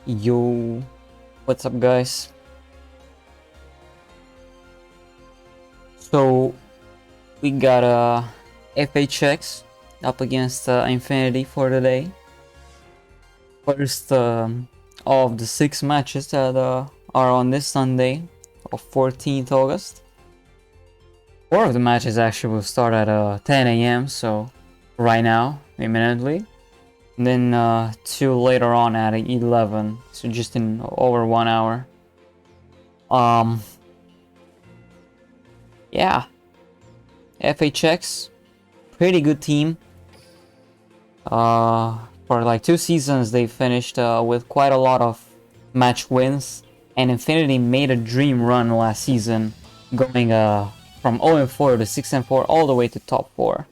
Yo, what's up, guys? So we got FHX up against Infinity for today. First of the 6 matches that are on this Sunday of 14th August. 4 of the matches actually will start at 10 a.m. so right now, imminently. And then 2 later on at 11, so just in over 1 hour. Yeah, FHX, pretty good team. For like 2 seasons they finished with quite a lot of match wins, and Infinity made a dream run last season, going from 0-4 to 6-4 all the way to top 4.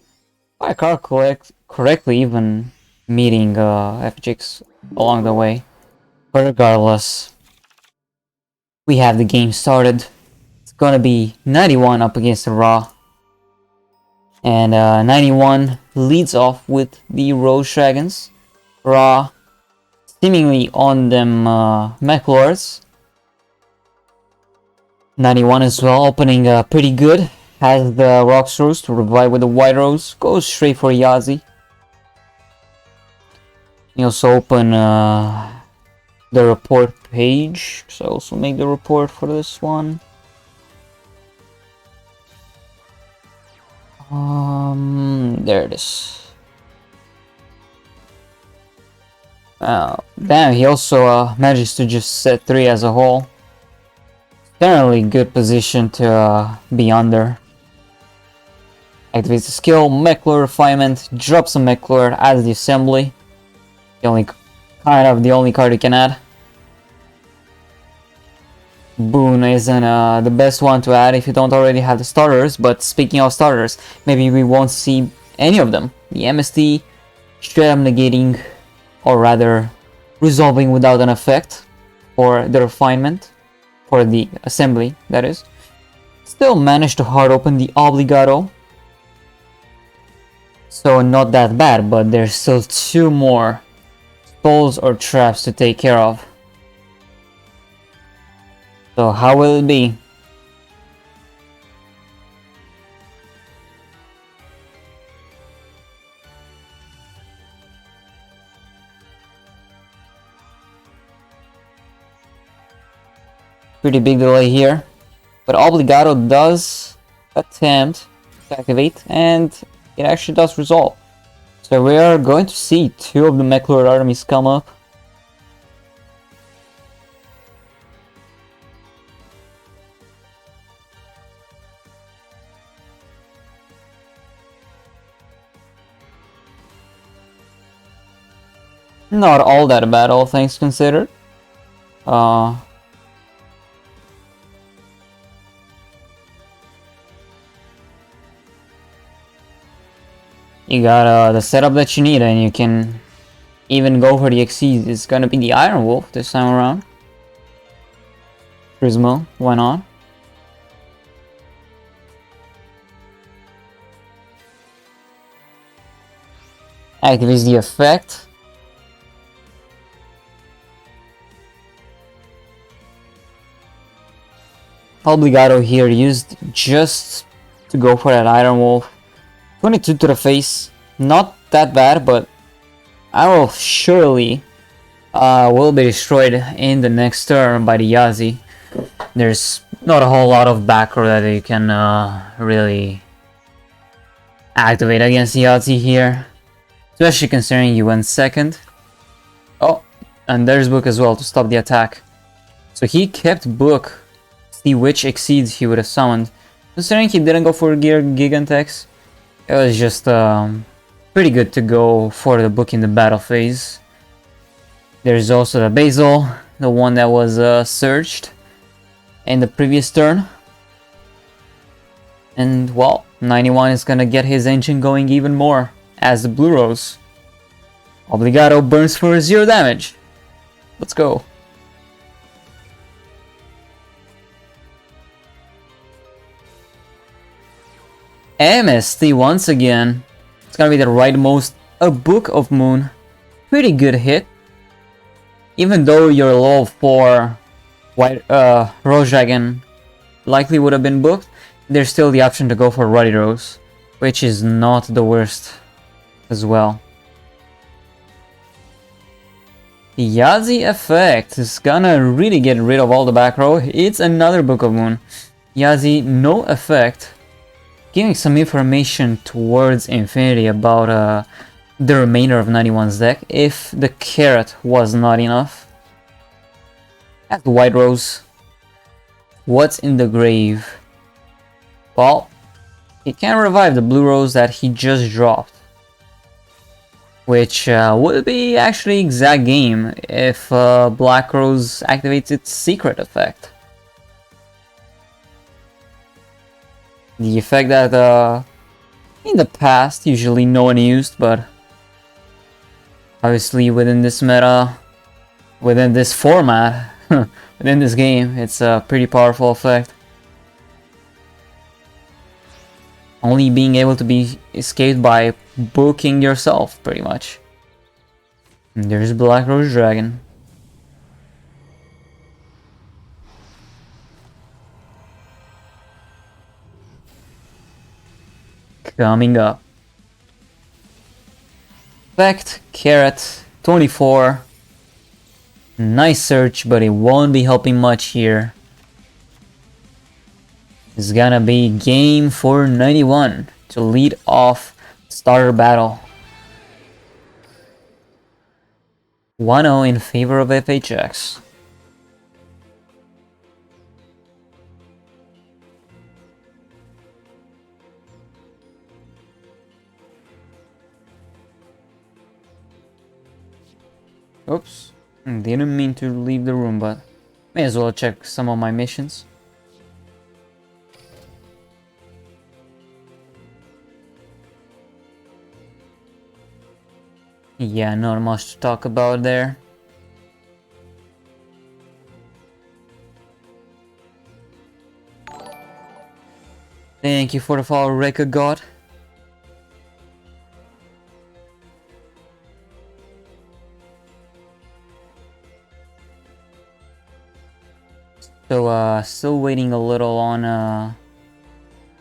If I calculate correctly, even meeting FHX along the way. But regardless, we have the game started. It's gonna be 91 up against the Raw. And 91 leads off with the Rose Dragons. Raw seemingly on them Mech Lords. 91 as well, opening pretty good. Has the Rocks Rose to revive with the White Rose. Goes straight for HeyZZy. You also open the report page. So I also make the report for this one. There it is. Damn, he also managed to just set 3 as a whole. Generally good position to be under. Activates the skill, Mech-Lord Refinement, drops a Mech-Lord, adds the assembly. The only card you can add. Boon isn't the best one to add if you don't already have the starters, but speaking of starters, maybe we won't see any of them. The MST straight up negating, or rather resolving without an effect for the refinement, for the assembly that is. Still managed to hard open the Obligato, so not that bad, but there's still 2 more stalls or traps to take care of. So how will it be? Pretty big delay here, but Obligato does attempt to activate, and it actually does resolve. So we are going to see 2 of the Mech-Lord armies come up. Not all that bad, all things considered. You got the setup that you need, and you can even go for the Exceed. It's gonna be the Iron Wolf this time around. Prismo, why not? Activates the effect. Obligato here used just to go for that Iron Wolf. 22 to the face, not that bad, but Iron Wolf surely will be destroyed in the next turn by the HeyZZy. There's not a whole lot of back row that you can really activate against the HeyZZy here, especially considering you went second. Oh, and there's Book as well to stop the attack. So he kept Book. See which Exceeds he would have summoned. Considering he didn't go for Gigantex, it was just pretty good to go for the Book in the battle phase. There's also the Basil, the one that was searched in the previous turn. And well, 91 is gonna get his engine going even more as the Blue Rose. Obligato burns for 0 damage. Let's go. MST once again. It's gonna be the rightmost, a Book of Moon. Pretty good hit. even though your level 4 white Rose Dragon likely would have been booked, there's still the option to go for Ruddy Rose, which is not the worst as well. The HeyZZy effect is gonna really get rid of all the back row. It's another Book of Moon. HeyZZy, no effect, giving some information towards infinity about the remainder of 91's deck if the carrot was not enough. At the White Rose, what's in the grave? Well, he can revive the Blue Rose that he just dropped, which would be actually exact game if Black Rose activates its secret effect. The effect that in the past usually no one used, but obviously within this meta, within this format, within this game, it's a pretty powerful effect. Only being able to be escaped by booking yourself, pretty much. And there's Black Rose Dragon. Coming up. Effect, Carrot, 24. Nice search, but it won't be helping much here. It's gonna be game for 91 to lead off starter battle. 1-0 in favor of FHX. Oops, didn't mean to leave the room, but may as well check some of my missions. Yeah, not much to talk about there. Thank you for the follow, Reka God. So, still waiting a little on,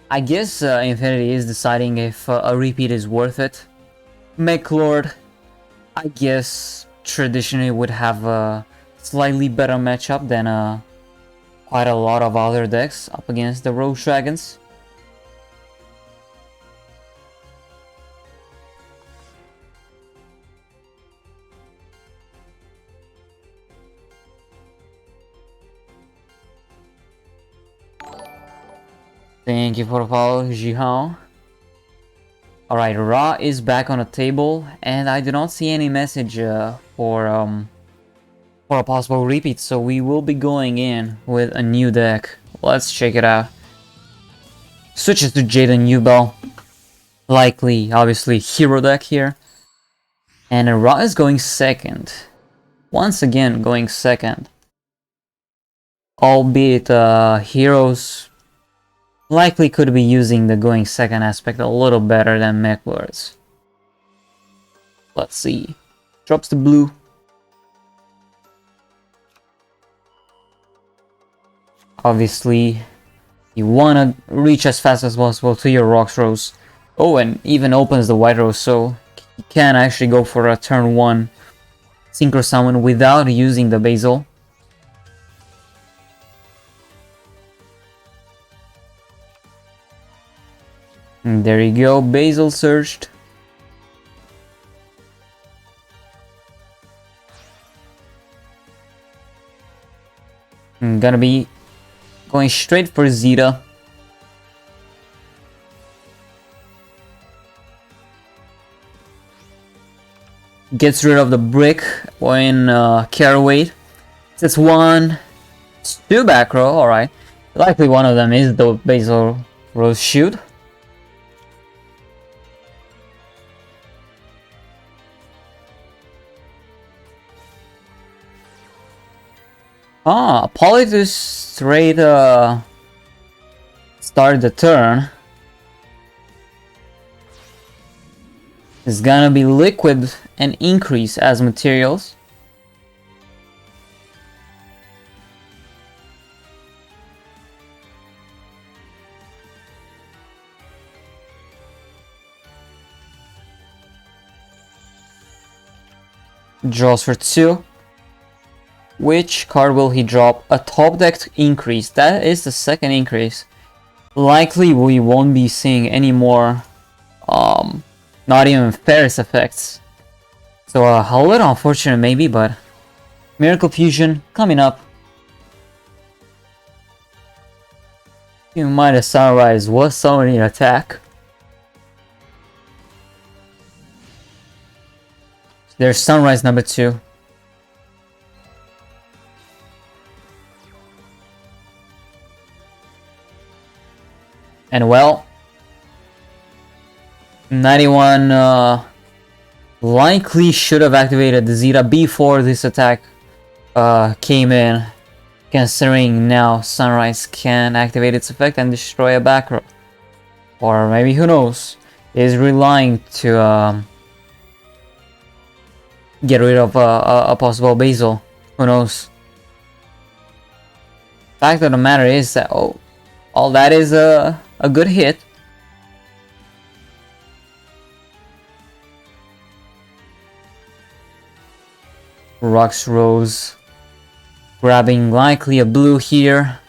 I guess Infinity is deciding if a repeat is worth it. MechLord, I guess, traditionally would have a slightly better matchup than quite a lot of other decks up against the Rose Dragons. Thank you for the follow, Jihan. Alright, Ra is back on the table, and I do not see any message for a possible repeat, so we will be going in with a new deck. Let's check it out. Switches to Jaden Newbell. Likely, obviously, hero deck here. And Ra is going second. Once again, going second. Albeit, heroes likely could be using the going second aspect a little better than MechLords. Let's see. Drops the blue. Obviously, you wanna reach as fast as possible to your Rocks Rose. Oh, and even opens the White Rose, so you can actually go for a turn 1 Synchro Summon without using the Basil. And there you go, Basil searched. I'm gonna be going straight for Zeta. Gets rid of the brick when Caraway. It's 1, 2 back row, alright. Likely one of them is the Basil Rose Shoot. Ah, Polytus straight start the turn. It's gonna be liquid and increase as materials. Draws for 2. Which card will he drop? A top deck increase. That is the second increase. Likely we won't be seeing any more not even Ferris effects. So a little unfortunate maybe, but Miracle Fusion coming up. You might have Sunrise was summoning an attack. There's Sunrise number 2. And well, 91 likely should have activated the ZZy before this attack came in, considering now Sunrise can activate its effect and destroy a back row. Or maybe, who knows, is relying to get rid of a possible Basil. Who knows? Fact of the matter is that, oh, all that is a good hit. Rocks Rose grabbing likely a blue here.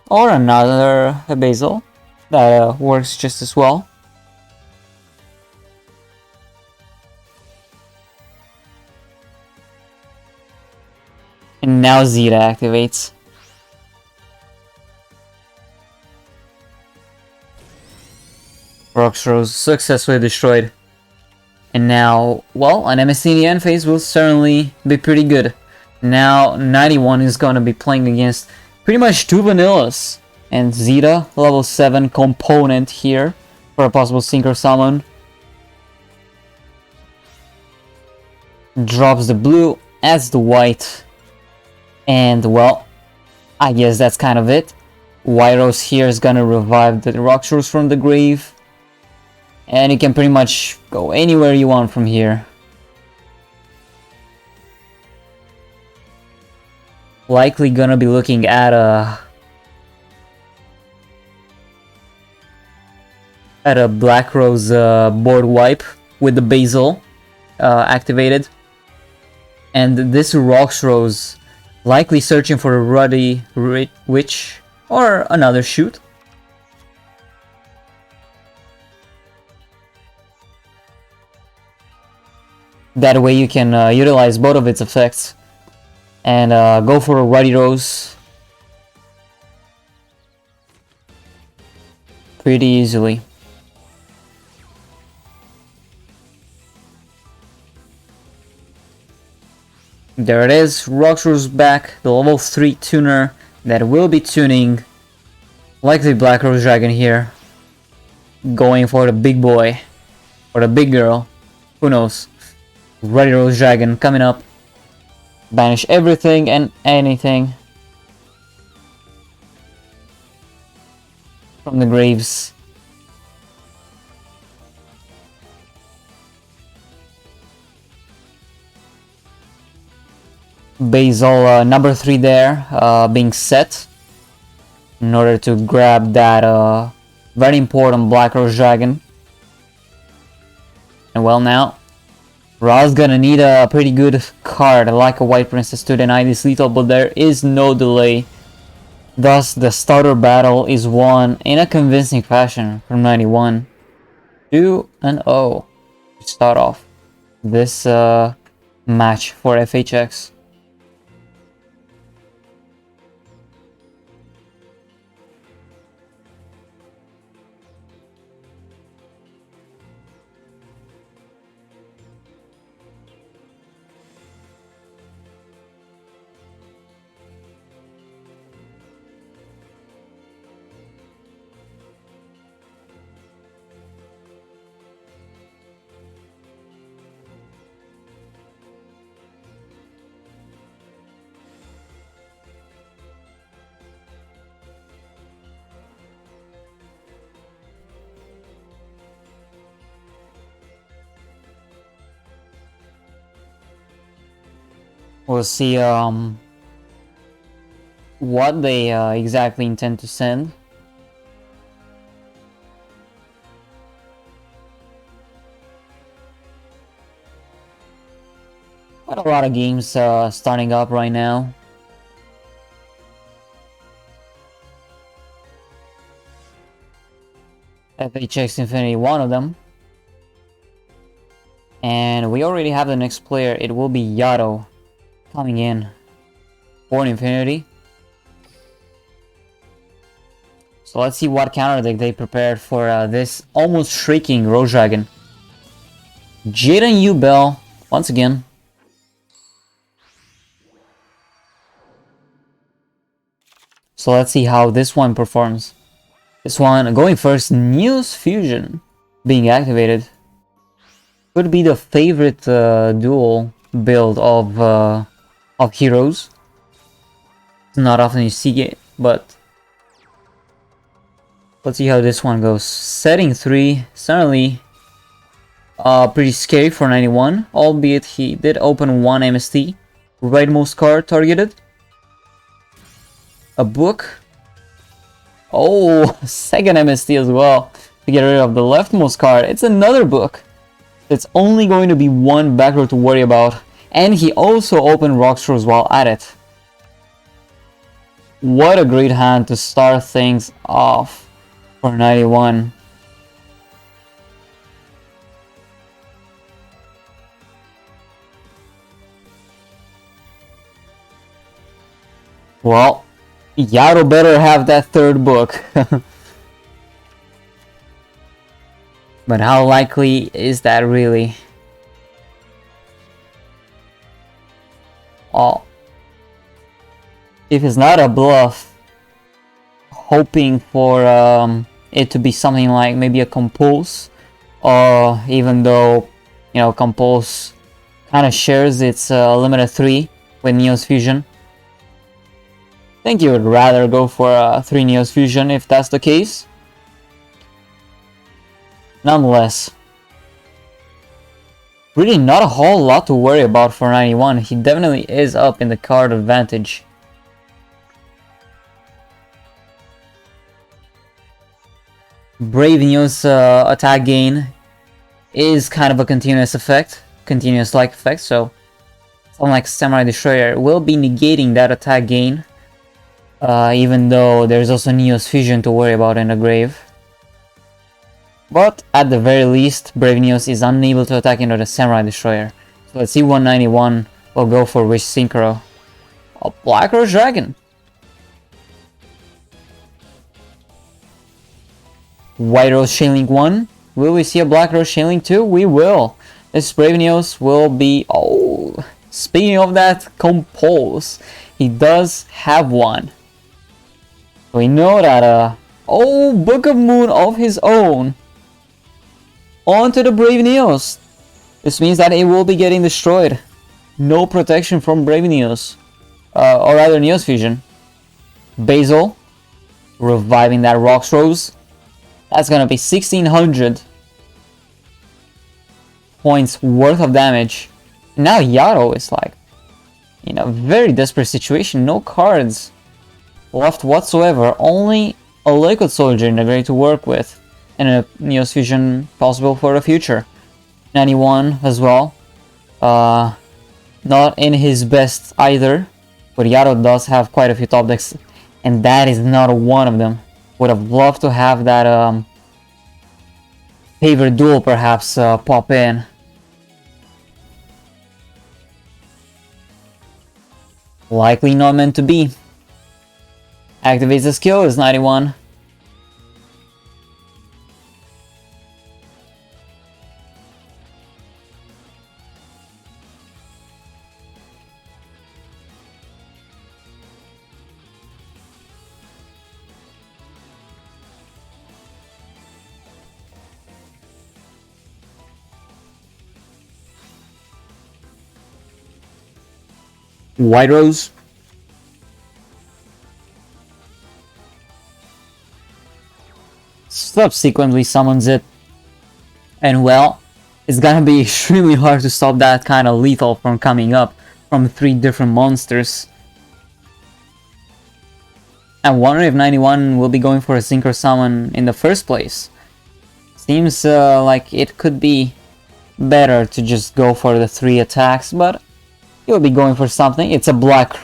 Or another Basil that works just as well. And now ZZy activates. Rocks Rose successfully destroyed. And now, well, an MSC in the end phase will certainly be pretty good. Now 91 is going to be playing against pretty much 2 vanillas. And ZZy, level 7 component here for a possible Synchro Summon. Drops the blue, adds the white. And well, I guess that's kind of it. White Rose here is gonna revive the Rocks Rose from the grave. And you can pretty much go anywhere you want from here. Likely gonna be looking at a Black Rose board wipe with the Basil activated. And this Rocks Rose likely searching for a Ruddy Witch or another shoot. That way you can utilize both of its effects and go for a Ruddy Rose pretty easily. There it is, Rocks Rose back, the level 3 tuner that will be tuning likely Black Rose Dragon here. Going for the big boy or the big girl, who knows. Ruddy Rose Dragon coming up. Banish everything and anything from the graves. Basil number 3 there being set in order to grab that very important Black Rose Dragon. And well, now Ra's gonna need a pretty good card like a White Princess to deny this lethal, but there is no delay. Thus the starter battle is won in a convincing fashion from 91. 2-0 to start off this match for FHX. We'll see what they exactly intend to send. A lot of games starting up right now. FHX Infinity, one of them. And we already have the next player. It will be Yato coming in for Infinity. So let's see what counter deck they prepared for this almost shrieking Rose Dragon. Jaden Ubel once again. So let's see how this one performs. This one going first, Neos Fusion being activated. Could be the favorite dual build of heroes. Not often you see it, but let's see how this one goes. Setting 3, certainly pretty scary for 91, albeit he did open one MST. Rightmost card targeted. A book. Oh, second MST as well to get rid of the leftmost card. It's another book. It's only going to be one back row to worry about. And he also opened Rockstars while at it. What a great hand to start things off for 91. Well, Yato better have that third book. But how likely is that really? Oh. If it's not a bluff, hoping for it to be something like maybe a Compulse, or even though, you know, Compulse kind of shares its limited 3 with Neos Fusion. I think you would rather go for 3 Neos Fusion if that's the case. Nonetheless, really not a whole lot to worry about for 91. He definitely is up in the card advantage. Brave Neos attack gain is kind of a continuous effect, continuous-like effect, so something like Samurai Destroyer will be negating that attack gain, even though there's also Neos Fusion to worry about in the grave. But at the very least, Brave Neos is unable to attack into the Samurai Destroyer. So let's see 191 will go for which Synchro. A Black Rose Dragon. White Rose Chainlink 1. Will we see a Black Rose Chainlink 2? We will. This Brave Neos will be... Oh, speaking of that, Compulse. He does have one. We know that... Oh, Book of Moon of his own. Onto the Brave Neos. This means that it will be getting destroyed. No protection from Brave Neos. Or rather Neos Fusion. Basil. Reviving that Rockstars. That's gonna be 1600 points worth of damage. Now Yato is like in a very desperate situation. No cards left whatsoever. Only a Liquid Soldier in the grave to work with. And a Neos Fusion possible for the future. 91 as well. Not in his best either. But Yato does have quite a few top decks. And that is not one of them. Would have loved to have that favorite duel perhaps pop in. Likely not meant to be. Activates the skill is 91. White Rose. Subsequently summons it. And well, it's gonna be extremely hard to stop that kind of lethal from coming up from 3 different monsters. I wonder if 91 will be going for a Synchro Summon in the first place. Seems like it could be better to just go for the 3 attacks, but He'll be going for something. It's a black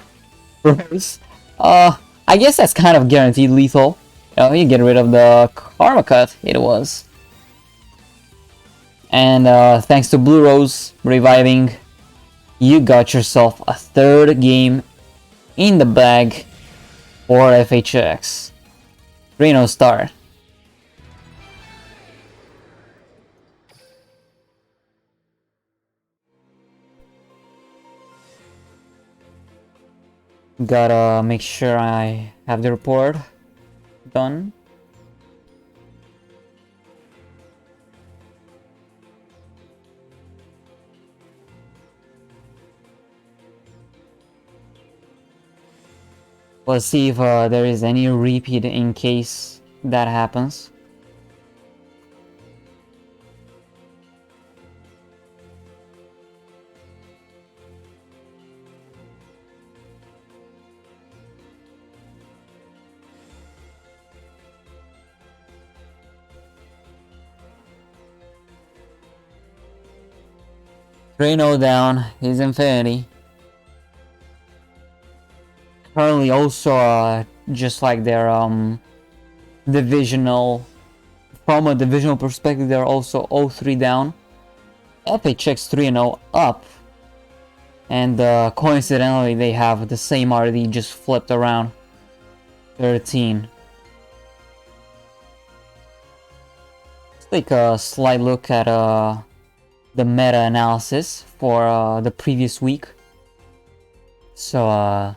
rose. I guess that's kind of guaranteed lethal. You get rid of the Karma Cut, it was. And thanks to Blue Rose reviving, you got yourself a third game in the bag for FHX. 3-0 start. Gotta make sure I have the report done. Let's see if there is any repeat in case that happens. Reno down, his Infinity. Currently also just like their divisional, from a divisional perspective, they're also 0-3 down. FHX 3-0 up, and coincidentally they have the same RD just flipped around. 13. Let's take a slight look at the meta-analysis for the previous week. So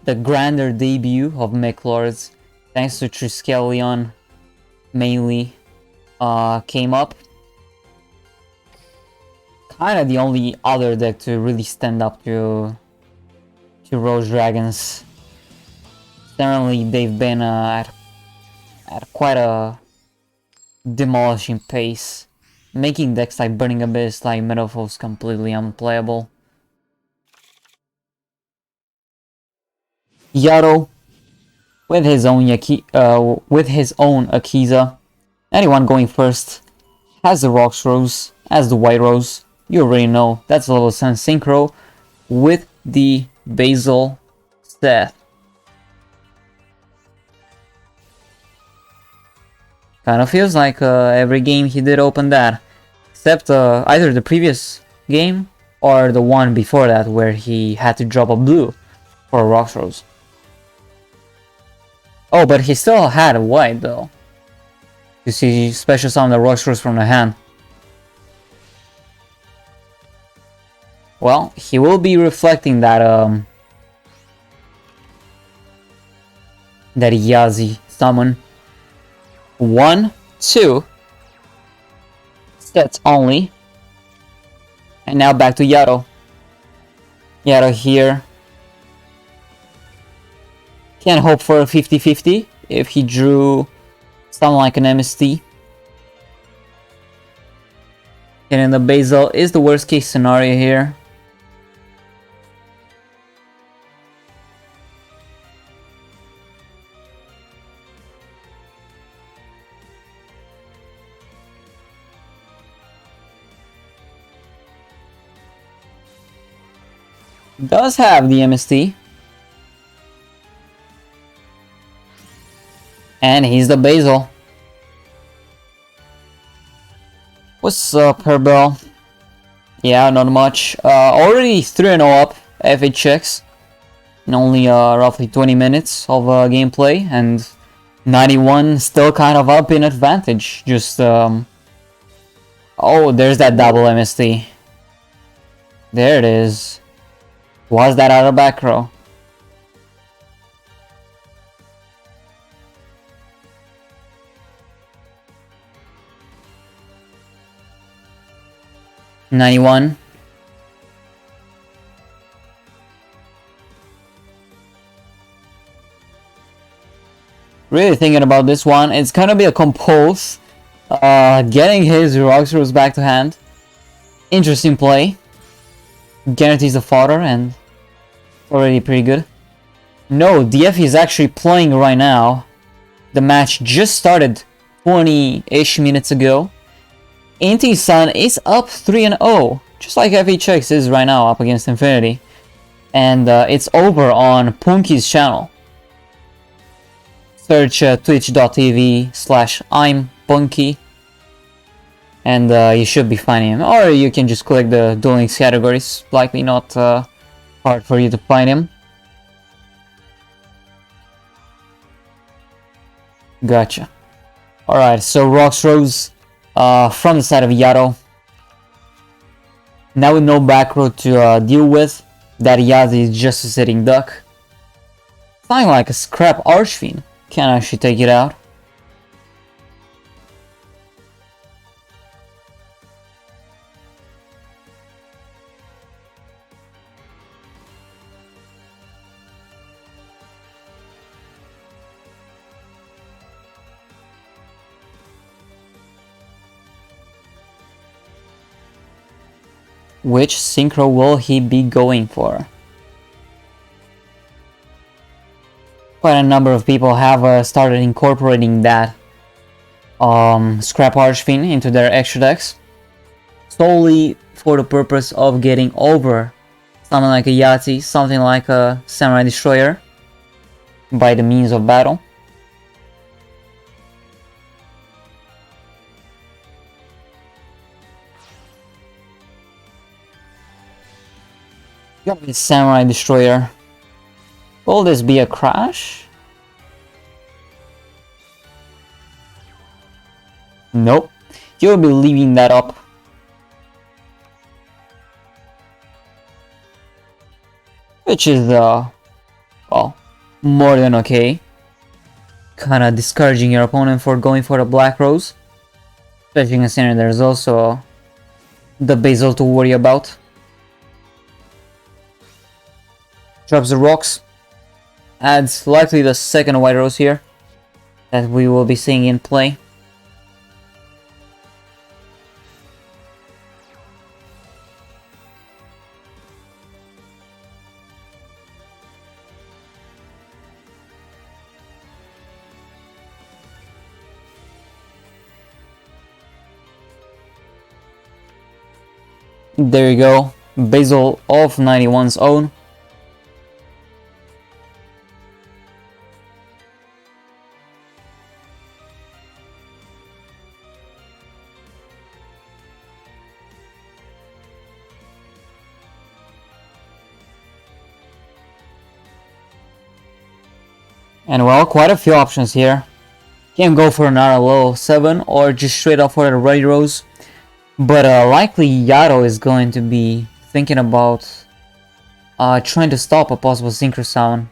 the grander debut of McLords, thanks to Triskelion mainly, came up. Kind of the only other deck to really stand up to Rose Dragons. Generally, they've been at quite a demolishing pace, making decks like Burning Abyss, like Metalfoes completely unplayable. Yato with his own Akiza. Anyone going first has the Rocks Rose, as the White Rose. You already know that's level 7 Synchro with the Basil Seth. Kind of feels like every game he did open that, except either the previous game or the one before that where he had to drop a blue for a Rocks Rose. Oh, but he still had a white though. You see, special summon the Rocks Rose from the hand. Well, he will be reflecting that that HeyZZy summon. 1, 2 sets only. And now back to Yato. Yato here. Can hope for a 50-50 if he drew something like an MST. And then the Basil is the worst case scenario here. Does have the MST. And he's the Basil. What's up, Herbel? Yeah, not much. Already 3-0 up, FHX. In only roughly 20 minutes of gameplay. And 91 still kind of up in advantage. Just, oh, there's that double MST. There it is. Was that out of back row? $91. Really thinking about this one. It's gonna be a compulse. Getting his Rocks Rose back to hand. Interesting play. Guarantees the fodder and already pretty good. No, DF is actually playing right now. The match just started 20-ish minutes ago. Inti Sun is up 3-0, just like FHX is right now up against Infinity. and it's over on Punky's channel. Search twitch.tv/I'mPunky, and you should be finding him. Or you can just click the Duel Links categories. Likely not hard for you to find him. Gotcha. Alright, so Rocks Rose from the side of Yato. Now with no back row to deal with, that HeyZZy is just a sitting duck. Something like a scrap Archfiend can actually take it out. Which synchro will he be going for? Quite a number of people have started incorporating that Scrap Archfiend into their extra decks, solely for the purpose of getting over something like a HeyZZy, something like a Samurai Destroyer, by the means of battle. Got this Samurai Destroyer. Will this be a crash? Nope. You'll be leaving that up. Which is, well, more than okay. Kinda discouraging your opponent for going for the Black Rose. Especially considering there's also the Basil to worry about. Drops the rocks. Adds likely the second White Rose here that we will be seeing in play. There you go. Basil of 91's own. And well, quite a few options here. Can go for an RLO 7 or just straight up for the Ready Rose. But likely Yato is going to be thinking about trying to stop a possible Synchro Summon.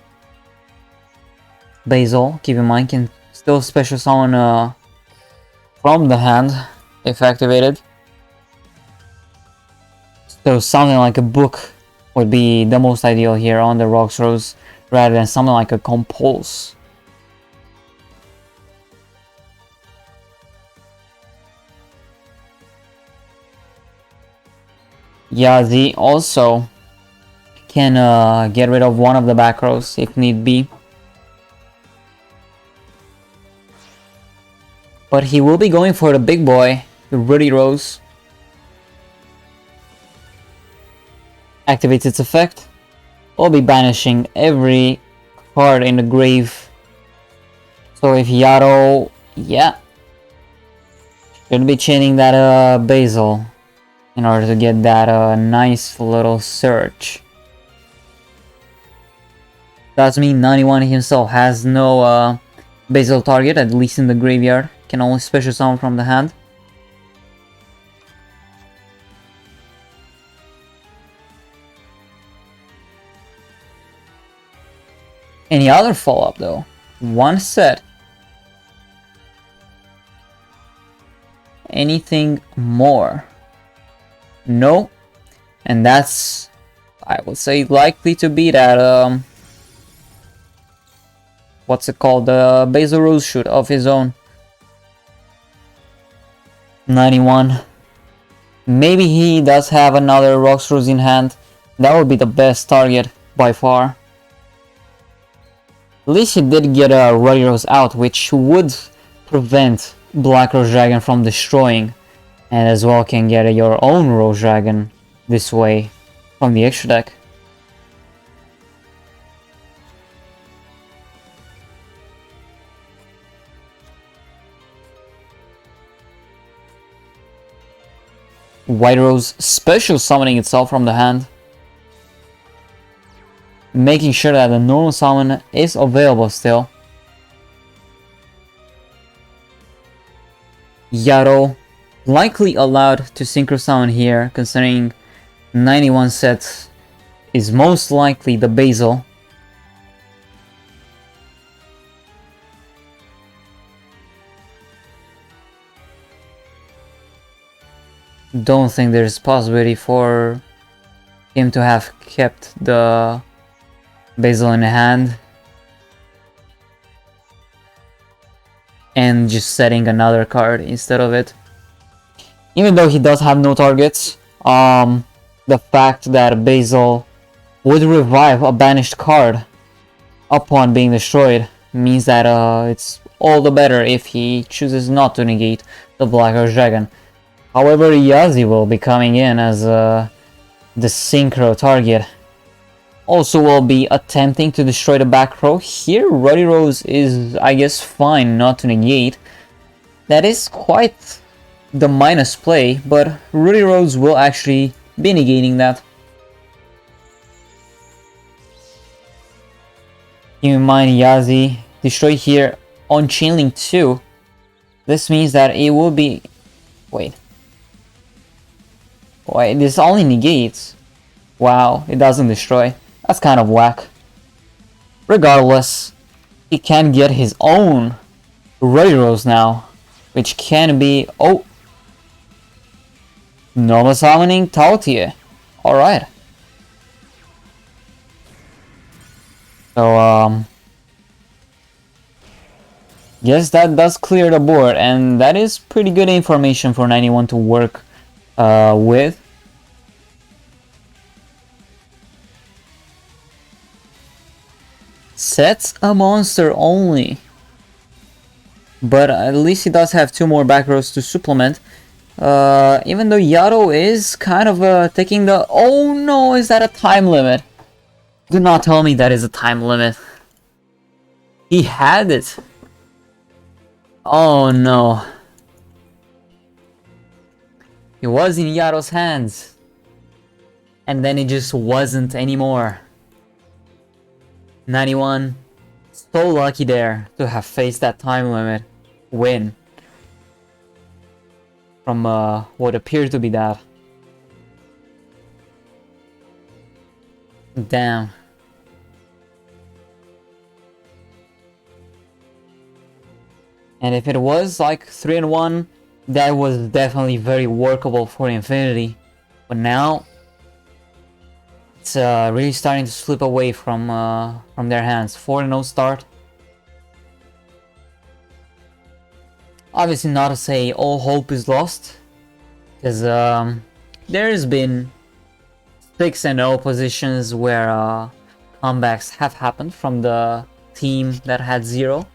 Basil, keep in mind, can still special summon from the hand if activated. So something like a book would be the most ideal here on the Rocks Rose, rather than something like a Compulse. HeyZZy also can get rid of one of the back rows if need be. But he will be going for the big boy, the Ready Rose. Activates its effect. Will be banishing every card in the grave. So if Yato, yeah, should be chaining that Basil in order to get that nice little search. Does mean 91 himself has no Basil target, at least in the graveyard. Can only special summon from the hand. Any other follow-up though? One set. Anything more? No. And that's, I would say, likely to be that what's it called? The Basil Rose shoot of his own. 91. Maybe he does have another Rocks Rose in hand. That would be the best target by far. At least he did get a Ready Rose out, which would prevent Black Rose Dragon from destroying, and as well can get your own Rose Dragon this way from the extra deck. White Rose special summoning itself from the hand, making sure that the normal summon is available still. Yarrow likely allowed to synchro summon here, considering 91 set is most likely the Basil. Don't think there's possibility for him to have kept the Basil in hand and just setting another card instead of it. Even though he does have no targets, the fact that Basil would revive a banished card upon being destroyed means that it's all the better if he chooses not to negate the Black Horse Dragon. However, HeyZZy will be coming in as the synchro target. Also will be attempting to destroy the back row. Here, Ruddy Rose is, I guess, fine not to negate. That is quite the minus play, but Ruddy Rose will actually be negating that. Keep in mind, HeyZZy destroy here on Chainlink 2. This means that it will be... Wait, this only negates. Wow, it doesn't destroy. That's kind of whack. Regardless, he can get his own Ruddy Rose now, which can be... Oh! Normal summoning Taotie. Alright. So, yes, that does clear the board, and that is pretty good information for 91 to work with. Sets a monster only, but at least he does have 2 more back rows to supplement. Even though Yarrow is kind of taking the... Oh no, is that a time limit? Do not tell me that is a time limit. He had it. Oh no. It was in Yarrow's hands. And then it just wasn't anymore. 91. So lucky there to have faced that time limit win. From what appeared to be that. Damn. And if it was like 3-1, that was definitely very workable for Infinity. But now it's really starting to slip away from their hands. 4-0 start. Obviously not to say all hope is lost, because there's been 6-0 positions where comebacks have happened from the team that had 0.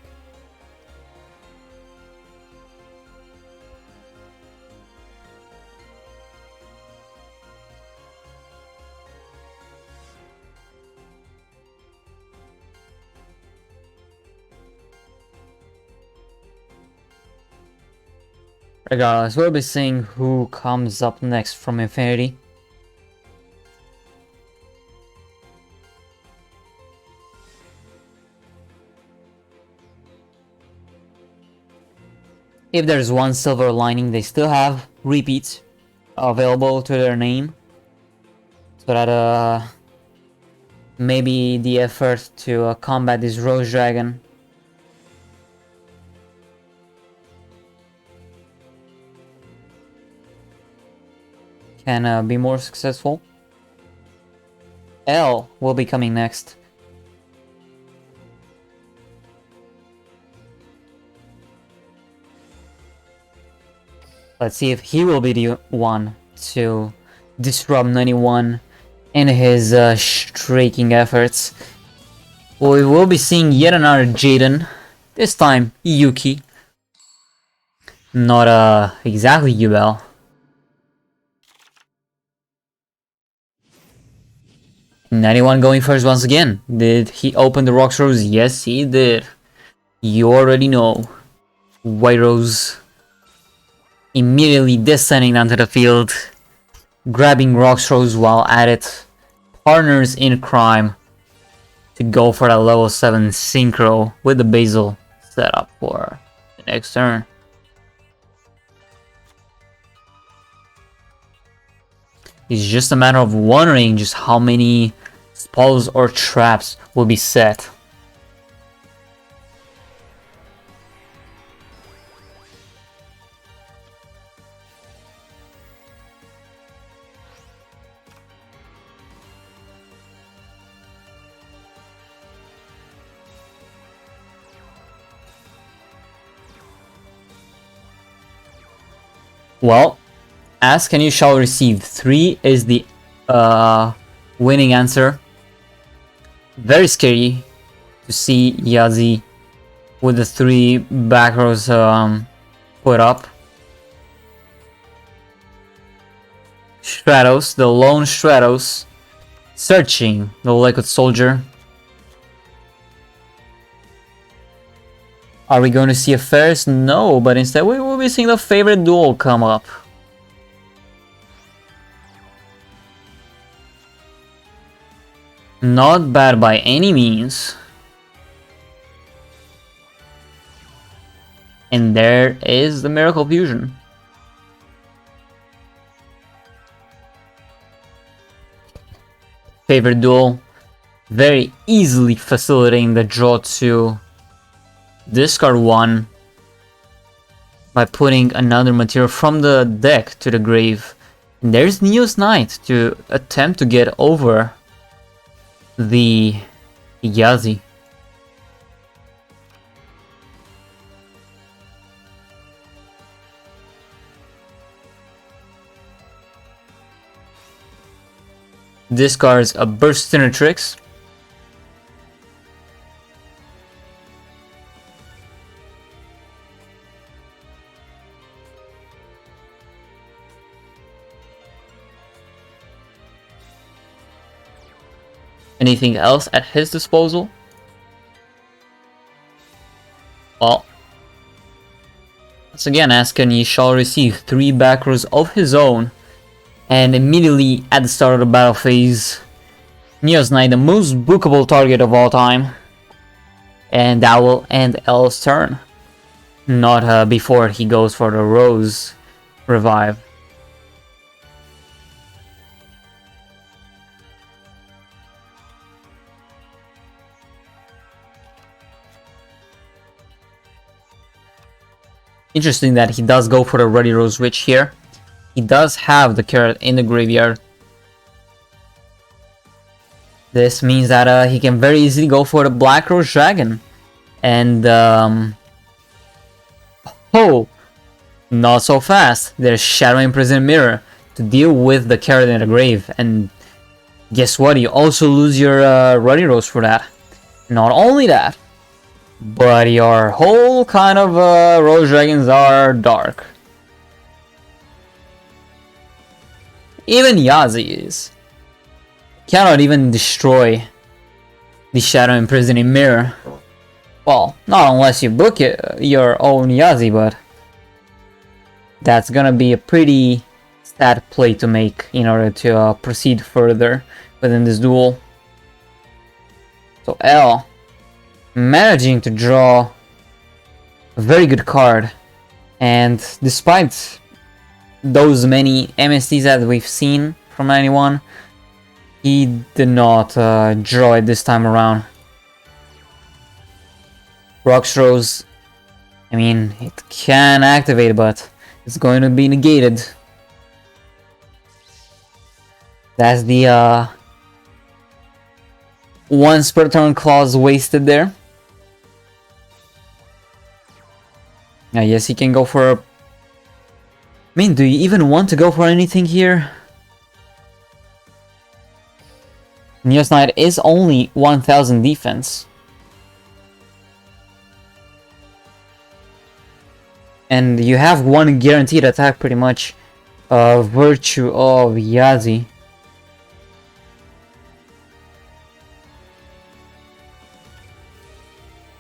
Regardless, we'll be seeing who comes up next from Infinity. If there's one silver lining, they still have repeats available to their name. So that maybe the effort to combat this Rose Dragon can be more successful. L will be coming next. Let's see if he will be the one to disrupt 91 in his striking efforts. We will be seeing yet another Jaden. This time, Yuki. Not exactly Yubel. .91 going first once again. Did he open the Rocks Rose? Yes, he did. You already know. White Rose immediately descending onto the field grabbing Roxrose while at it. Partners in crime to go for that level 7 synchro with the Basil set up for the next turn. It's just a matter of wondering just how many spells or traps will be set. Well, ask and you shall receive. 3 is the winning answer. Very scary to see HeyZZy with the 3 back rows put up. Stratos, the lone Stratos, searching the Liquid Soldier. Are we going to see a Ferris? No, but instead we will be seeing the favorite duel come up. Not bad by any means. And there is the Miracle Fusion. Favorite duel, very easily facilitating the draw to discard 1 by putting another material from the deck to the grave. And there's Neos Knight to attempt to get over the HeyZZy. Discards a Burst Tricks. Anything else at his disposal? Well, once again, Asken, he shall receive 3 back rows of his own. And immediately at the start of the battle phase, Neos Knight, the most bookable target of all time. And that will end L's turn. Not before he goes for the Rose revive. Interesting that he does go for the Ruddy Rose Witch here. He does have the carrot in the graveyard. This means that he can very easily go for the Black Rose Dragon. And, oh, not so fast. There's Shadow Imprisoned Mirror to deal with the carrot in the grave. And guess what? You also lose your Ruddy Rose for that. Not only that, but your whole kind of Rose Dragons are dark. Even HeyZZy is. Cannot even destroy the Shadow Imprisoning Mirror. Well, not unless you book your own HeyZZy, but that's gonna be a pretty sad play to make in order to proceed further within this duel. So L managing to draw a very good card, and despite those many MSTs that we've seen from anyone, he did not draw it this time around. Roxrose, I mean, it can activate, but it's going to be negated. That's the once per turn clause wasted there. Yes, he can go for... I mean, do you even want to go for anything here? Neos Knight is only 1000 defense. And you have one guaranteed attack pretty much. Virtue of HeyZZy.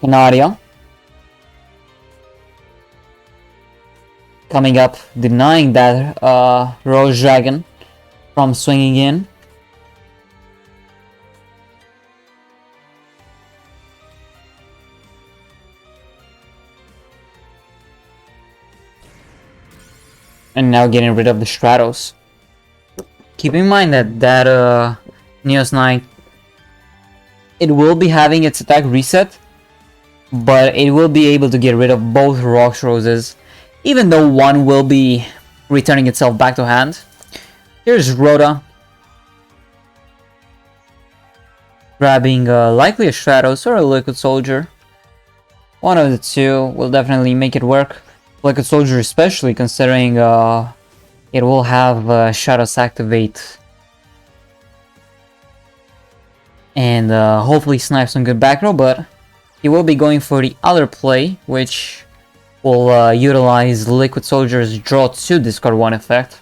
Canaria. Coming up, denying that Rose Dragon from swinging in. And now getting rid of the Stratos. Keep in mind that Neos Knight, it will be having its attack reset, but it will be able to get rid of both Rocks Roses, even though one will be returning itself back to hand. Here's Rhoda, grabbing likely a Stratos or a Liquid Soldier. One of the two will definitely make it work. Liquid Soldier especially, considering it will have Shadows activate and hopefully snipe some good back row, but he will be going for the other play, which will utilize Liquid Soldier's draw 2 discard 1 effect.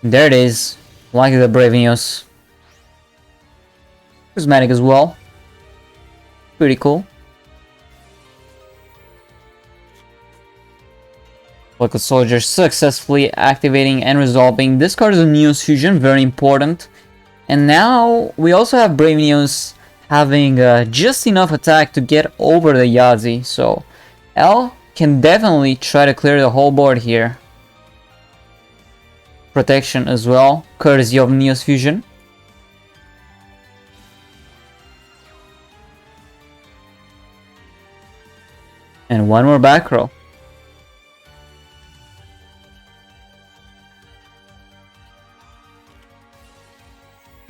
There it is, like the Brave Neos. Prismatic as well. Pretty cool. Liquid Soldier successfully activating and resolving. Discards a Neos Fusion, very important. And now we also have Brave Neos having just enough attack to get over the HeyZZy. So L can definitely try to clear the whole board here. Protection as well, courtesy of Neos Fusion. And one more back row.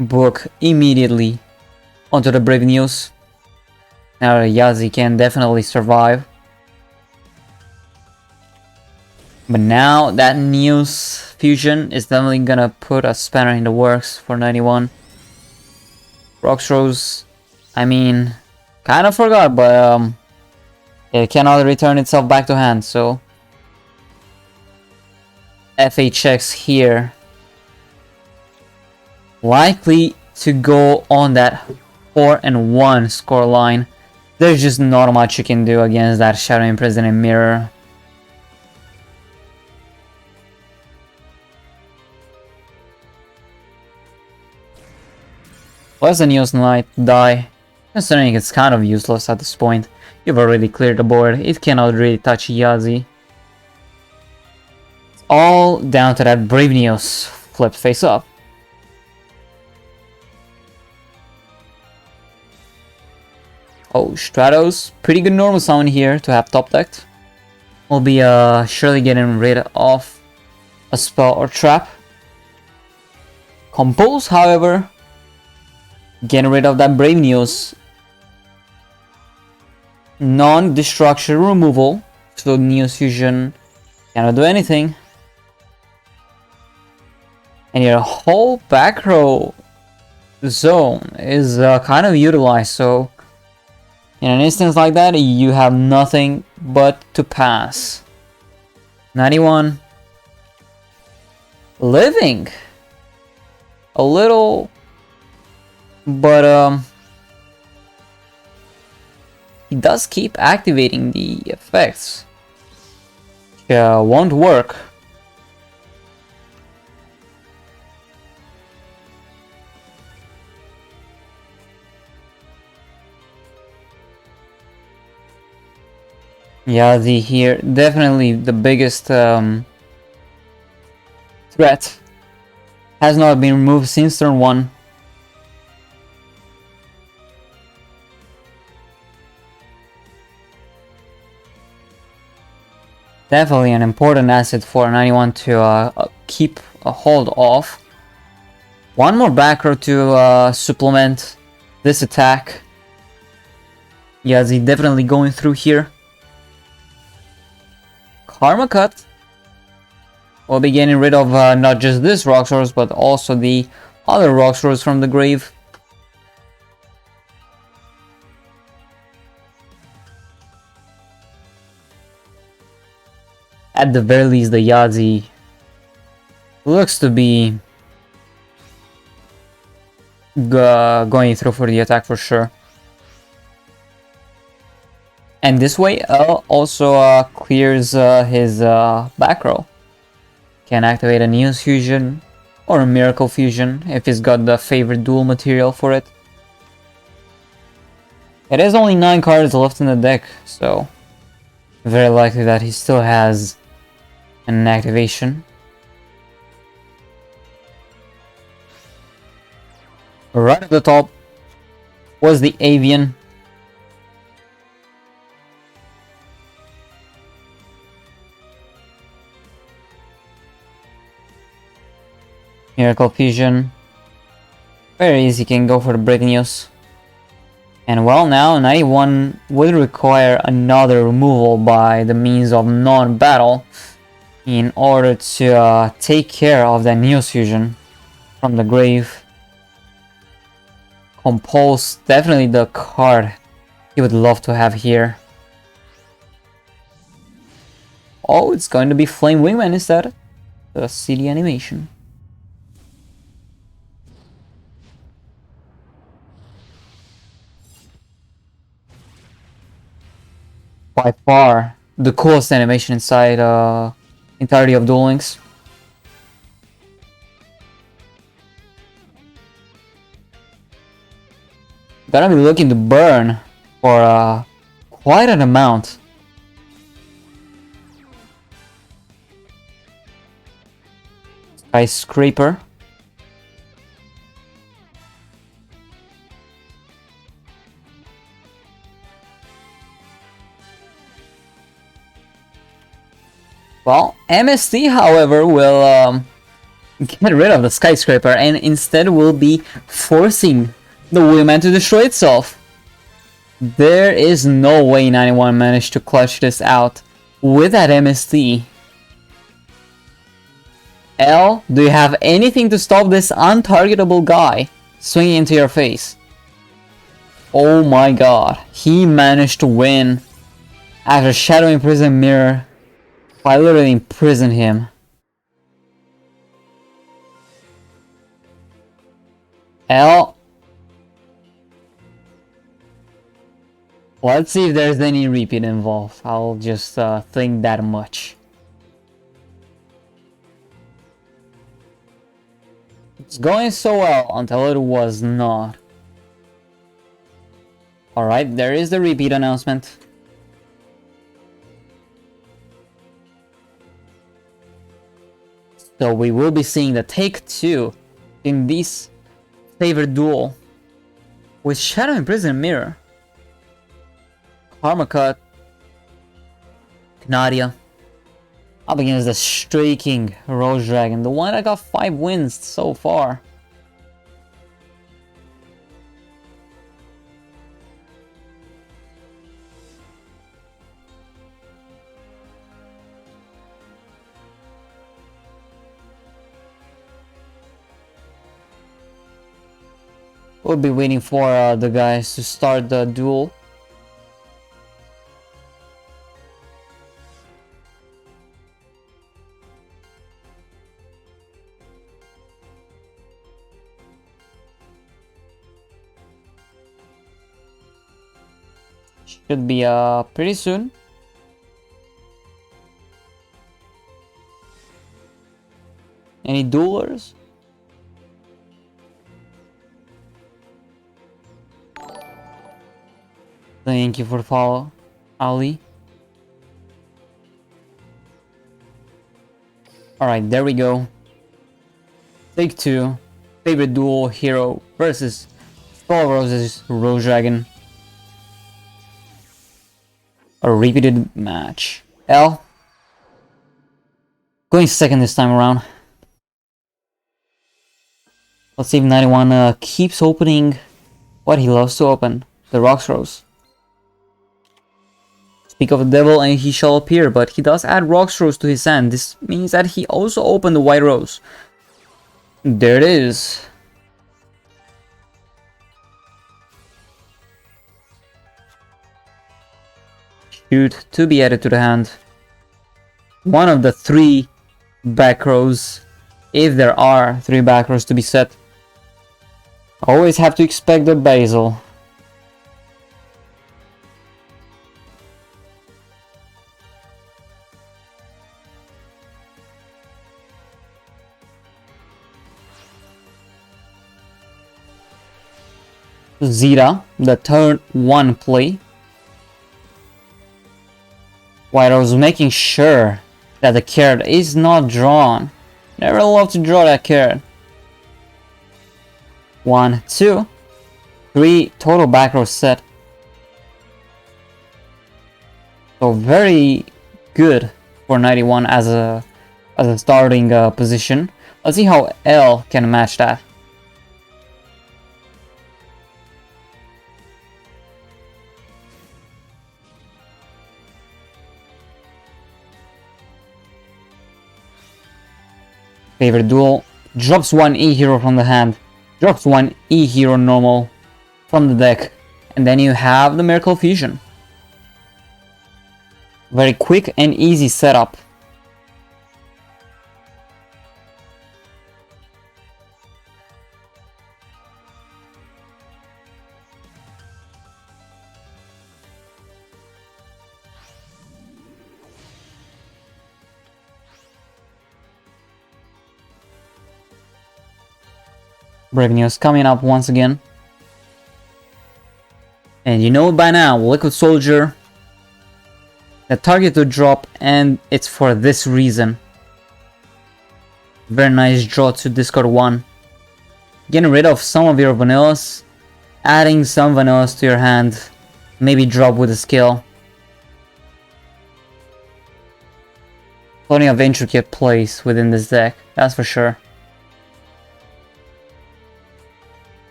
Book immediately onto the Brave Neos. Now the HeyZZy can definitely survive. But now that Neos Fusion is definitely gonna put a spanner in the works for 91. Rocks Rose, I mean, kind of forgot, but it cannot return itself back to hand, so FHX here likely to go on that 4-1 score line. There's just not much you can do against that Shadow Imprisoned Mirror. Let's the Neos Knight die, considering it's kind of useless at this point. You've already cleared the board, it cannot really touch HeyZZy. It's all down to that Brave Neos flipped face up. Oh, Stratos, pretty good normal summon here to have top decked. We'll be surely getting rid of a spell or trap. Compose, however, getting rid of that Brave Neos. Non-destruction removal, so Neos Fusion cannot do anything. And your whole back row zone is kind of utilized, so in an instance like that, you have nothing but to pass. 91. Living. A little, but he does keep activating the effects. Won't work. HeyZZy here, definitely the biggest threat. Has not been removed since turn 1. Definitely an important asset for 91 to keep a hold of. One more back row to supplement this attack. HeyZZy definitely going through here. Karma Cut. We'll be getting rid of not just this Rock Source, but also the other Rock Source from the grave. At the very least, the HeyZZy looks to be going through for the attack for sure. And this way, also clears his back row. Can activate a Neos Fusion or a Miracle Fusion if he's got the favorite dual material for it. It has only 9 cards left in the deck, so very likely that he still has an activation. Right at the top was the Avian. Miracle Fusion. Very easy, can go for the Break Neos. And well, now 91 would require another removal by the means of non-battle in order to take care of that Neos Fusion from the grave. Compulse, definitely the card he would love to have here. Oh, it's going to be Flame Wingman instead. The CD animation. By far the coolest animation inside entirety of Duel Links. Gonna be looking to burn for quite an amount. Skyscraper. Well, MST, however, will get rid of the Skyscraper and instead will be forcing the Wheelman to destroy itself. There is no way 91 managed to clutch this out with that MST. L, do you have anything to stop this untargetable guy swinging into your face? Oh my god, he managed to win after Shadow Imprison Mirror. I literally imprisoned him. L. Let's see if there's any repeat involved. I'll just think that much. It's going so well until it was not. Alright, there is the repeat announcement. So we will be seeing the take 2 in this favorite duel with Shadow Imprison Mirror, Karma Cut, Canadia, up against the streaking Rose Dragon, the one that got 5 wins so far. We'll be waiting for the guys to start the duel. Should be pretty soon. Any duelers? Thank you for the follow, Ali. Alright, there we go. Take 2. Favorite duel hero versus 12 Roses Rose Dragon. A repeated match. L. Going second this time around. Let's see if 91 keeps opening what he loves to open. The Rocks Rose. Speak of the devil and he shall appear, but he does add Rocks Rose to his hand. This means that he also opened the White Rose. There it is. Shoot to be added to the hand. One of the 3 back rows, if there are 3 back rows to be set. Always have to expect the basil. HeyZZy, the turn 1 play. While I was making sure that the card is not drawn. Never love to draw that card. 1, 2, 3 total back row set. So very good for 91 as a starting position. Let's see how L can match that. Favorite duel, drops 1 E hero from the hand, drops 1 E hero normal from the deck, and then you have the Miracle Fusion. Very quick and easy setup. Brave News coming up once again. And you know by now, Liquid Soldier, the target to drop, and it's for this reason. Very nice draw to discard 1. Getting rid of some of your vanillas, adding some vanillas to your hand, maybe drop with a skill. Plenty of intricate plays within this deck, that's for sure.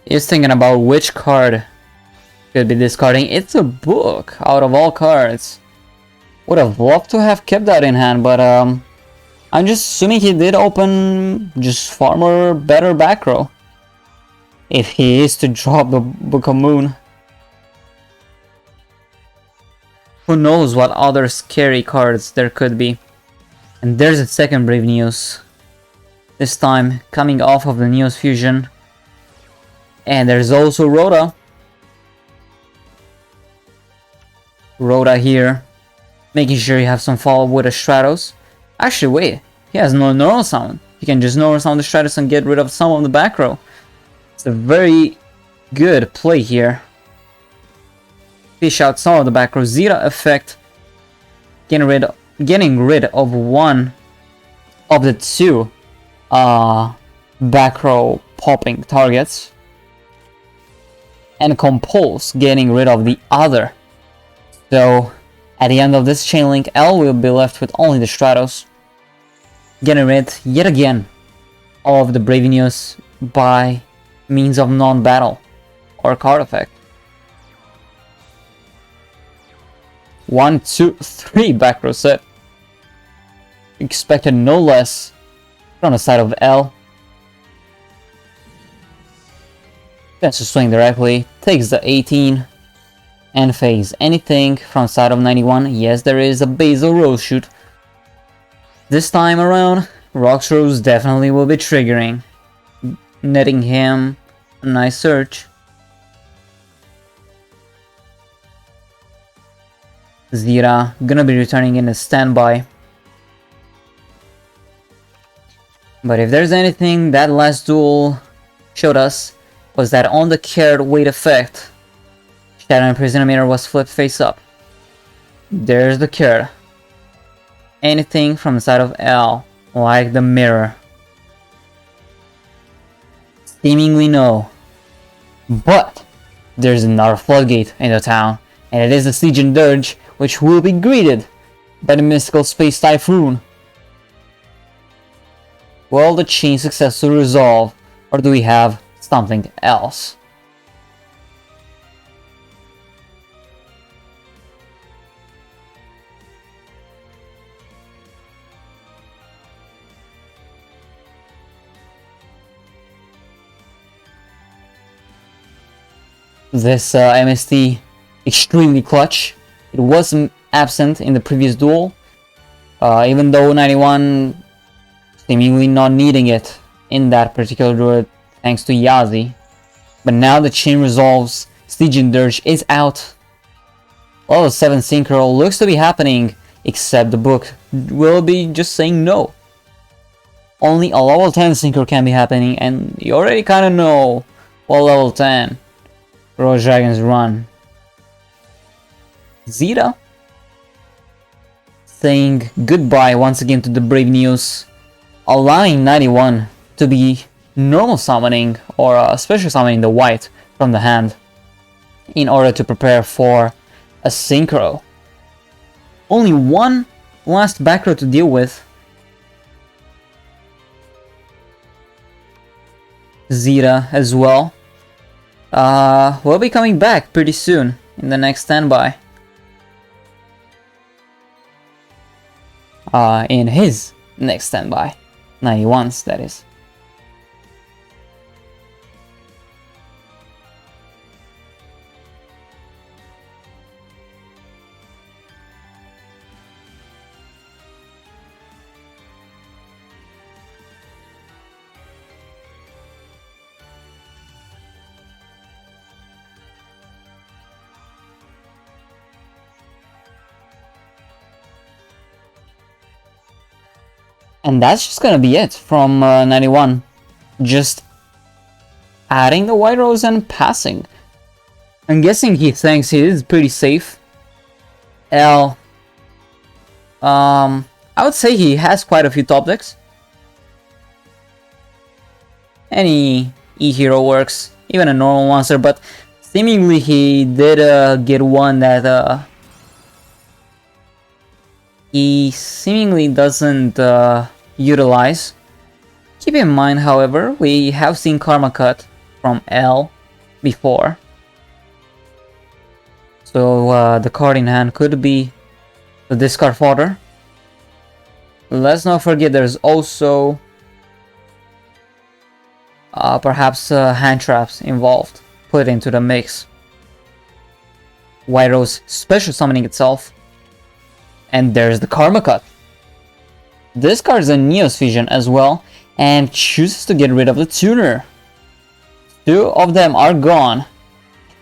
He's thinking about which card could be discarding. It's a book out of all cards. Would have loved to have kept that in hand, but I'm just assuming he did open just far more better back row. If he is to drop the Book of Moon. Who knows what other scary cards there could be. And there's a second Brave News. This time coming off of the Neos Fusion. And there's also Rhoda. Rhoda here. Making sure you have some follow-up with the Stratos. Actually, wait. He has no Neural Sound. You can just Neural Sound the Stratos and get rid of some of the back row. It's a very good play here. Fish out some of the back row. ZZy effect. Getting rid of one of the 2 back row popping targets. And Compulse getting rid of the other. So at the end of this chain link, L will be left with only the Stratos. Getting rid yet again of the Brave News by means of non-battle or card effect. 1, 2, 3 back row set. Expected no less from the side of L. Tends to swing directly, takes the 18 and phase anything from side of 91. Yes, there is a Basil Rose shoot. This time around, Rox Rose definitely will be triggering, netting him a nice search. ZZy gonna be returning in a standby. But if there's anything that last duel showed us, was that on the card weight effect, Shadow Imprisoner was flipped face up. There's the card. Anything from the side of L, like the mirror. Seemingly no. But there's another floodgate in the town, and it is the Siege and Dirge, which will be greeted by the mystical Space Typhoon. Will the chain successfully resolve, or do we have something else? This MST extremely clutch. It wasn't absent in the previous duel, even though 91 seemingly not needing it in that particular duel thanks to HeyZZy. But now the chain resolves Stygian Dirge is out. Level 7 Synchro looks to be happening, except the book will be just saying no. Only a level 10 Synchro can be happening, and you already kinda know what level 10 Rose Dragons run. HeyZZy saying goodbye once again to the Brave Neos, allowing 91 to be normal summoning or special summoning the white from the hand in order to prepare for a Synchro. Only one last back row to deal with. HeyZZy as well will be coming back pretty soon in the next standby. In his next standby. 91's, that is. And that's just gonna be it from 91. Just adding the White Rose and passing. I'm guessing he thinks he is pretty safe. L. I would say he has quite a few top decks. Any E-Hero works, even a normal monster, but seemingly he did get one that he seemingly doesn't utilize. Keep in mind, however, we have seen Karma Cut from L before. So the card in hand could be the discard fodder. Let's not forget there's also perhaps hand traps involved, put into the mix. White Rose special summoning itself. And there's the Karma Cut. This card is a Neos Fusion as well, and chooses to get rid of the tuner. Two of them are gone.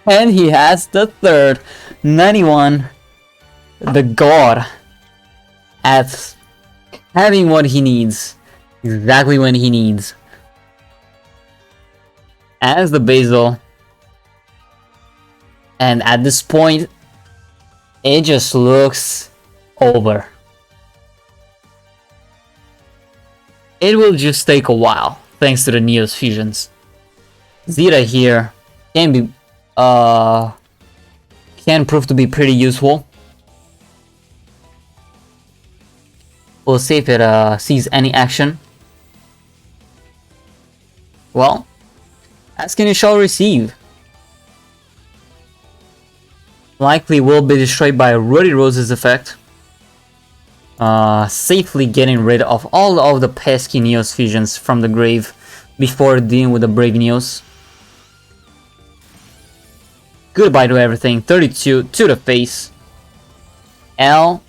And he has the third, 91, the god, at having what he needs, exactly when he needs. As the Basil. And at this point, it just looks over. It will just take a while, thanks to the Neos fusions. HeyZZy here can be can prove to be pretty useful. We'll see if it sees any action. Well, asking you shall receive. Likely will be destroyed by Ruddy Rose's effect. Safely getting rid of all of the pesky Neos fusions from the grave before dealing with the Brave Neos. Goodbye to everything. 32 to the face. L.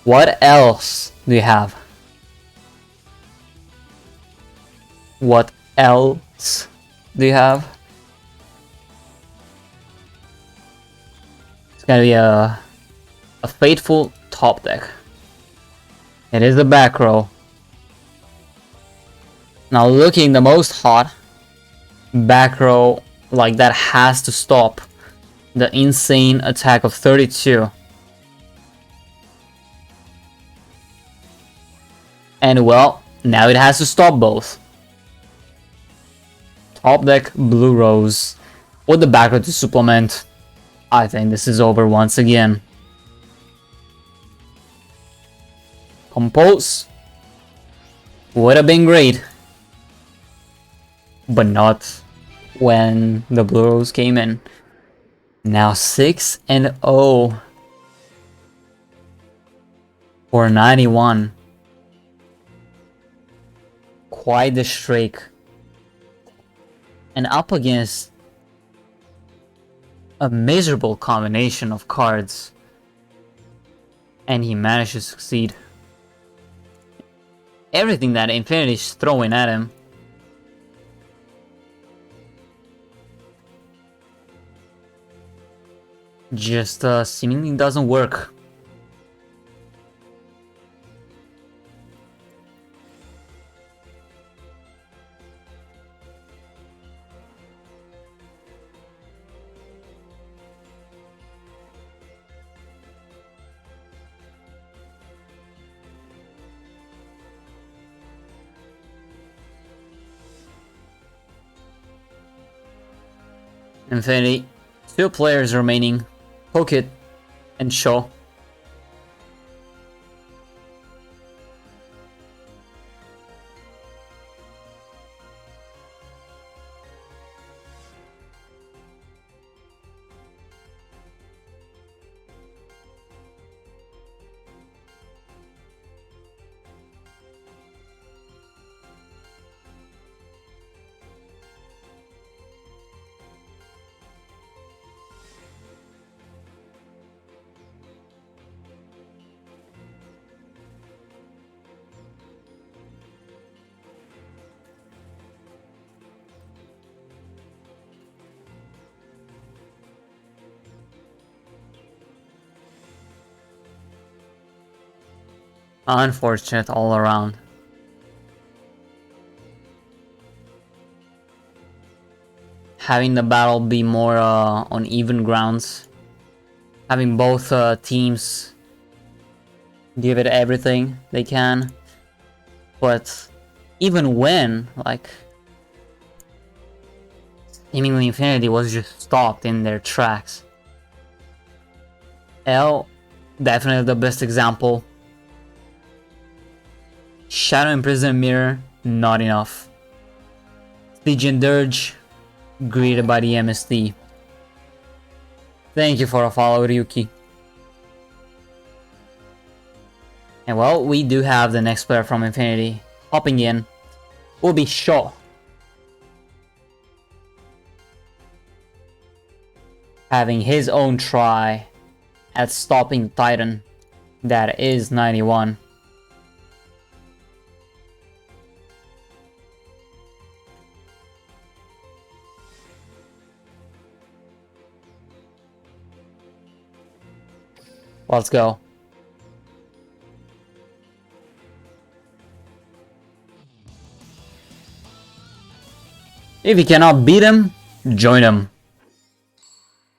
What else do you have? What else do you have? It's gonna be a fateful top deck. It is the back row. Now looking the most hot. Back row like that has to stop the insane attack of 32. And well, now it has to stop both. Top deck Blue Rose with the back row to supplement. I think this is over once again. Compose would have been great, but not when the Blue Rose came in. Now 6-0 for 91. Quite the streak. And up against a miserable combination of cards. And he managed to succeed. Everything that Infinity is throwing at him. just seemingly doesn't work. Infinity, 2 players remaining, Pokit and Shaw. Unfortunate all around. Having the battle be more on even grounds. Having both teams give it everything they can. But even when, like, seemingly Infinity was just stopped in their tracks. L, definitely the best example. Shadow Imprisoned Mirror, not enough. Stygian Dirge, greeted by the MST. Thank you for a follow, Ryuki. And well, we do have the next player from Infinity hopping in. Will be Shaw. Having his own try at stopping Titan. That is 91. Let's go. If you cannot beat him, join him.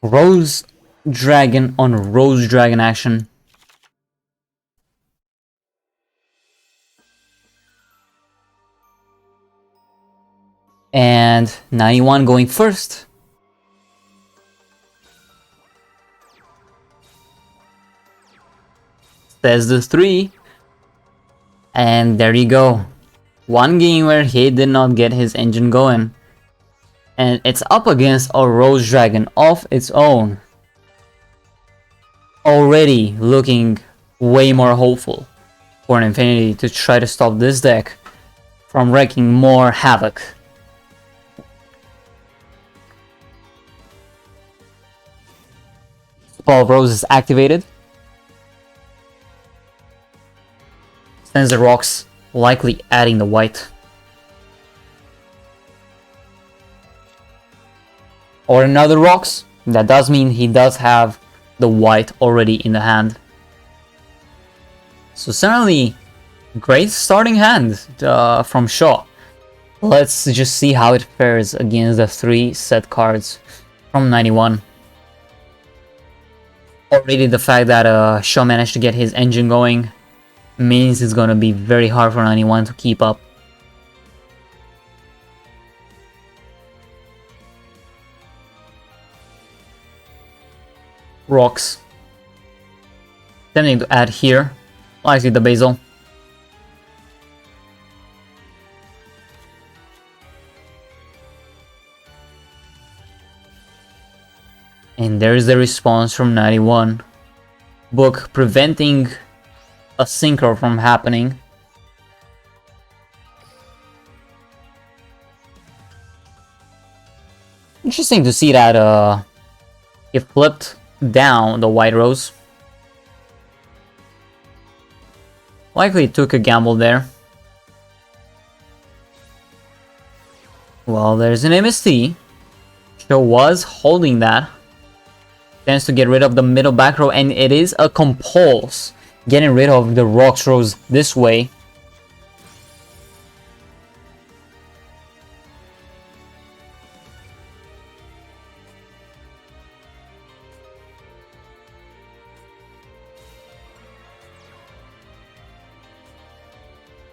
Rose Dragon on Rose Dragon action. And 91 going first. Says the 3. And there you go. One game where he did not get his engine going. And it's up against a Rose Dragon of its own. Already looking way more hopeful for an Infinity to try to stop this deck from wreaking more havoc. Spell of Rose is activated. Sends the rocks, likely adding the white. Or another rocks. That does mean he does have the white already in the hand. So certainly great starting hand from Shaw. Let's just see how it fares against the 3 set cards from 91. Already the fact that Shaw managed to get his engine going means it's gonna be very hard for 91 to keep up. Rocks. Tempting to add here. Likely the Basil. And there's the response from 91. Book preventing a synchro from happening. Interesting to see that he flipped down the white rose. Likely took a gamble there. Well, there's an MST. Shaw was holding that. Tends to get rid of the middle back row, and it is a compulse. Getting rid of the Rocks rows this way.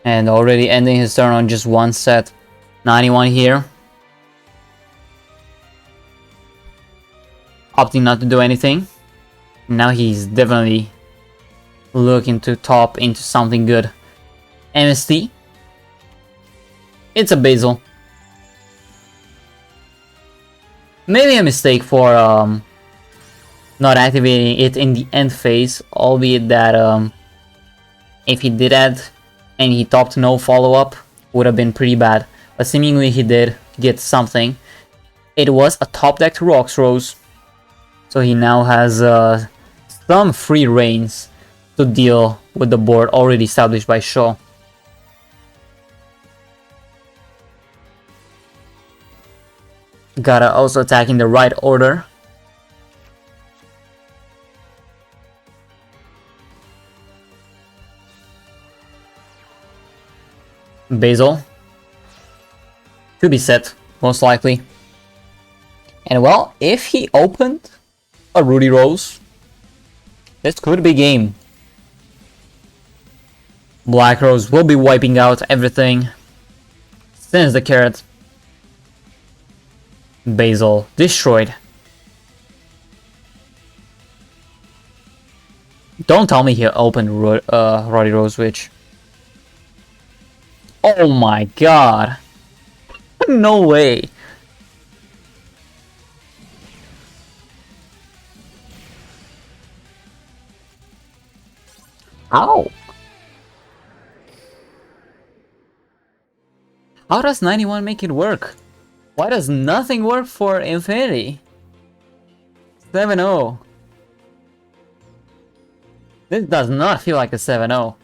And already ending his turn on just one set. 91 here. Opting not to do anything. Now he's definitely looking to top into something good. MST. It's a Basil. Maybe a mistake for not activating it in the end phase, albeit that if he did add and he topped no follow-up, would have been pretty bad. But seemingly he did get something. It was a top decked Rocks Rose, so he now has some free reigns to deal with the board already established by Shaw. Gotta also attack in the right order. Basil to be set, most likely. And well, if he opened a Rudy Rose, this could be game. Black Rose will be wiping out everything. Sends the carrot. Basil destroyed. Don't tell me he opened Roddy Rose Witch. Oh my god. No way. How? How does 91 make it work? Why does nothing work for Infinity? 7-0. This does not feel like a 7-0.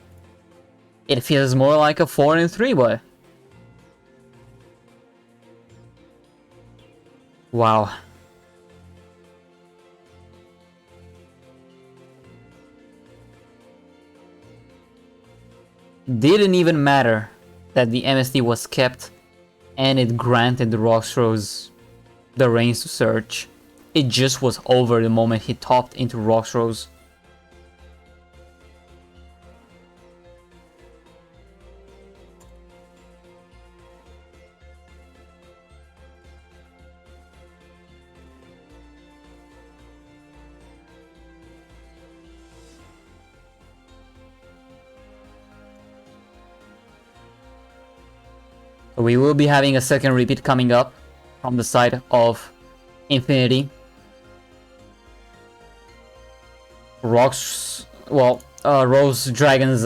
It feels more like a 4-3, boy. Wow. Didn't even matter that the MST was kept and it granted the Rocks Rose the reins to search. It just was over the moment he topped into Rocks Rose. We will be having a second repeat coming up from the side of Infinity. Rocks, well, Rose Dragon's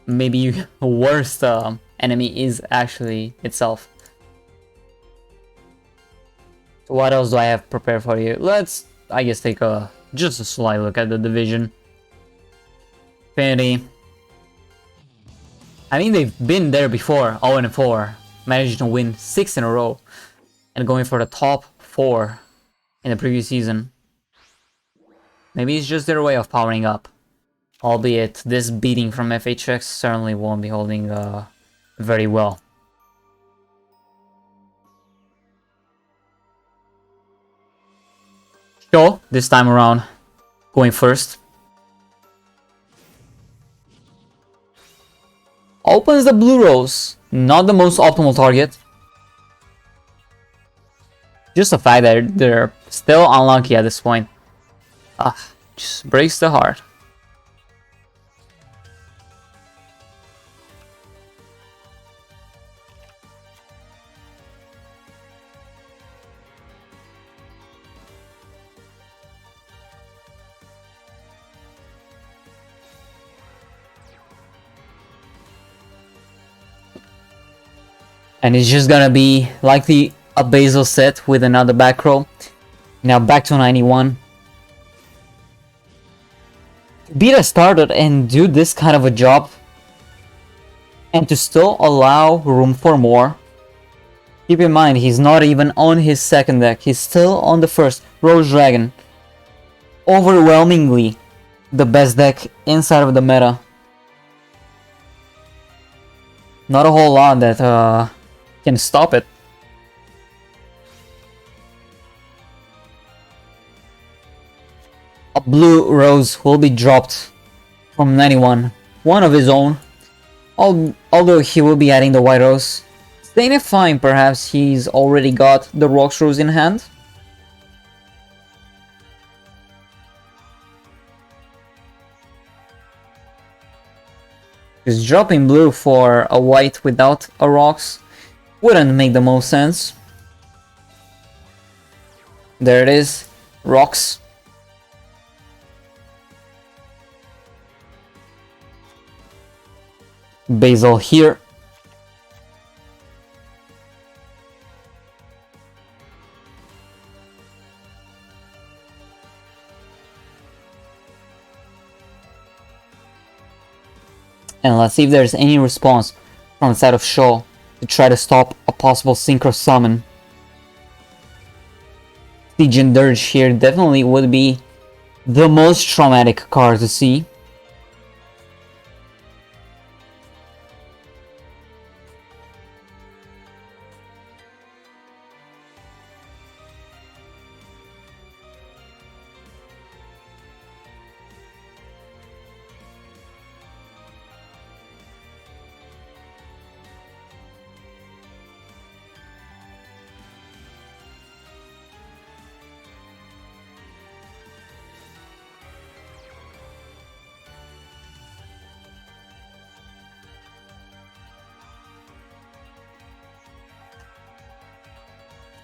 maybe worst enemy is actually itself. So what else do I have prepared for you? Let's, I guess, take just a slight look at the division. Infinity. I mean, they've been there before, 0-4, managing to win 6 in a row, and going for the top 4 in the previous season. Maybe it's just their way of powering up, albeit this beating from FHX certainly won't be holding very well. So, this time around, going first. Opens the blue rose, not the most optimal target. Just the fact that they're still unlucky at this point. Just breaks the heart. And it's just gonna be likely a Basil set with another back row. Now back to 91. Beta started and do this kind of a job, and to still allow room for more. Keep in mind, he's not even on his second deck. He's still on the first. Rose Dragon. overwhelmingly the best deck inside of the meta. Not a whole lot that can stop it. A blue rose will be dropped from 91, one of his own, although he will be adding the white rose. Signifying perhaps he's already got the rocks rose in hand. Because dropping blue for a white without a rocks wouldn't make the most sense. There it is, rocks. Basil here. And let's see if there's any response from the side of Shaw to try to stop a possible synchro summon. Siege and Dirge here definitely would be the most traumatic card to see.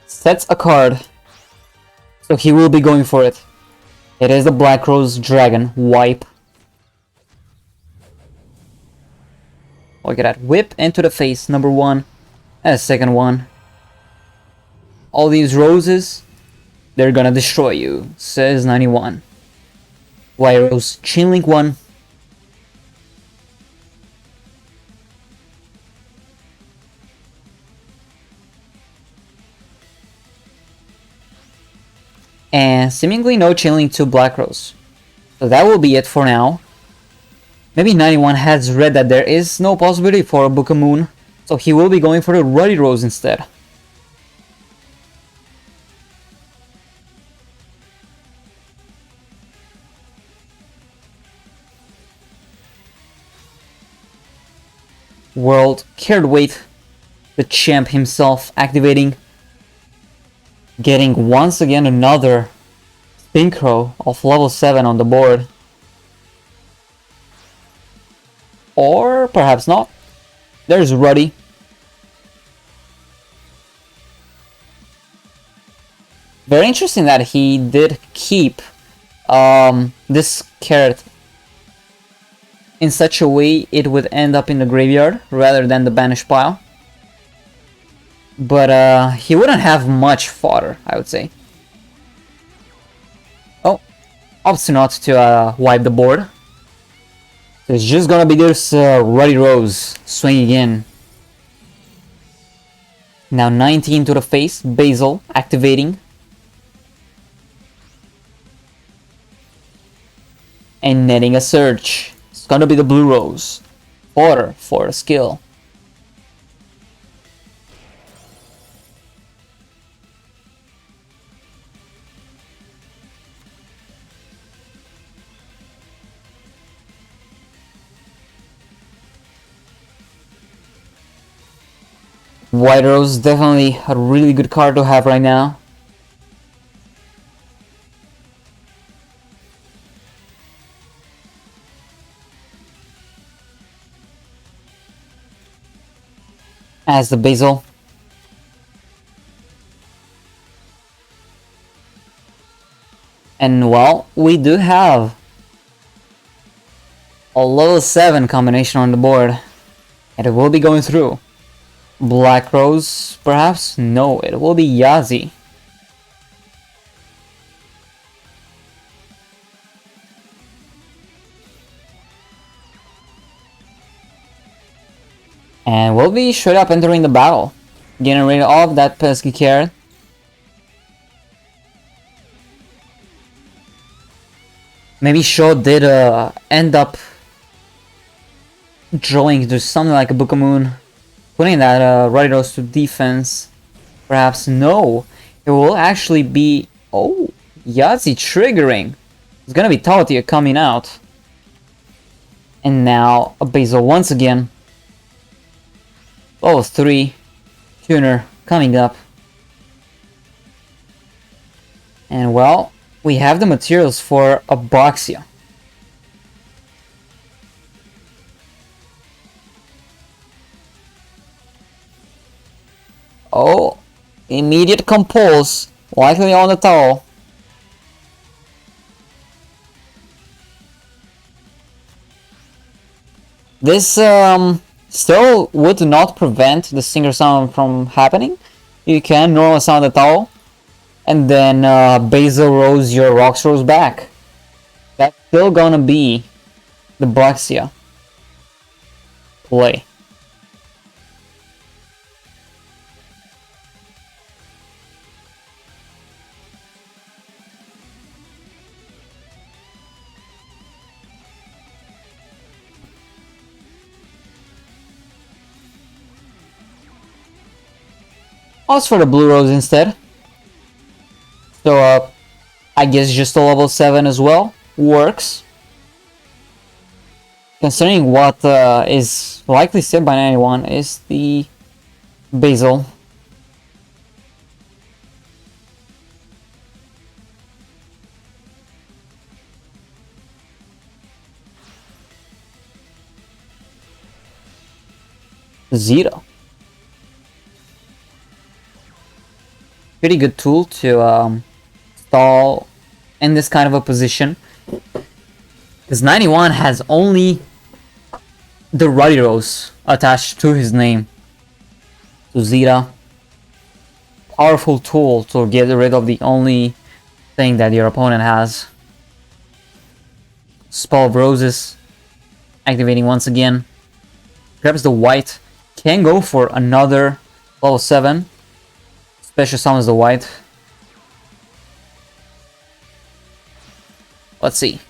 Sets a card, so he will be going for it. It is the Black Rose Dragon Wipe. Look at that, whip into the face, number one, and a second one. All these roses, they're gonna destroy you, says 91. White Rose, Chain Link 1. And seemingly no Chain Link to Black Rose. So that will be it for now. Maybe 91 has read that there is no possibility for a Book of Moon, so he will be going for the Ruddy Rose instead. World Carried the champ himself activating. Getting once again another synchro of level 7 on the board. Or perhaps not. There's Ruddy. Very interesting that he did keep this carrot in such a way it would end up in the graveyard rather than the banished pile. But he wouldn't have much fodder, I would say. Oh, opts not to wipe the board. So it's just gonna be this Ruddy Rose swinging in. Now 19 to the face, Basil activating. And netting a search. It's gonna be the Blue Rose. Fodder for a skill. White Rose, definitely a really good card to have right now. As the Basil. And well, we do have a level 7 combination on the board. And it will be going through. Black Rose, perhaps? No, it will be HeyZZy. And we'll be straight up entering the battle. Getting rid of that pesky carrot. Maybe Shaw did end up drawing to something like a Book of Moon, putting that Radiros to defense. Perhaps no, it will actually be HeyZZy triggering. It's gonna be Taotia coming out, and now a Basil once again. Level 3 tuner coming up, and well, we have the materials for Abaxia. Oh, immediate compulse, likely on the towel. This still would not prevent the Singer Sound from happening. You can normal sound the towel, and then Basil rolls your Rocks Rose back. That's still gonna be the Abaxia play. As for the Blue Rose instead. So I guess just a level 7 as well works. Considering what is likely said by 91 is the Basil. Zero. Pretty good tool to stall in this kind of a position. Because 91 has only the Radiros attached to his name. So Zeta, powerful tool to get rid of the only thing that your opponent has. Spell of Roses, activating once again. Grabs the white, can go for another level 7. Special summons the white. Let's see.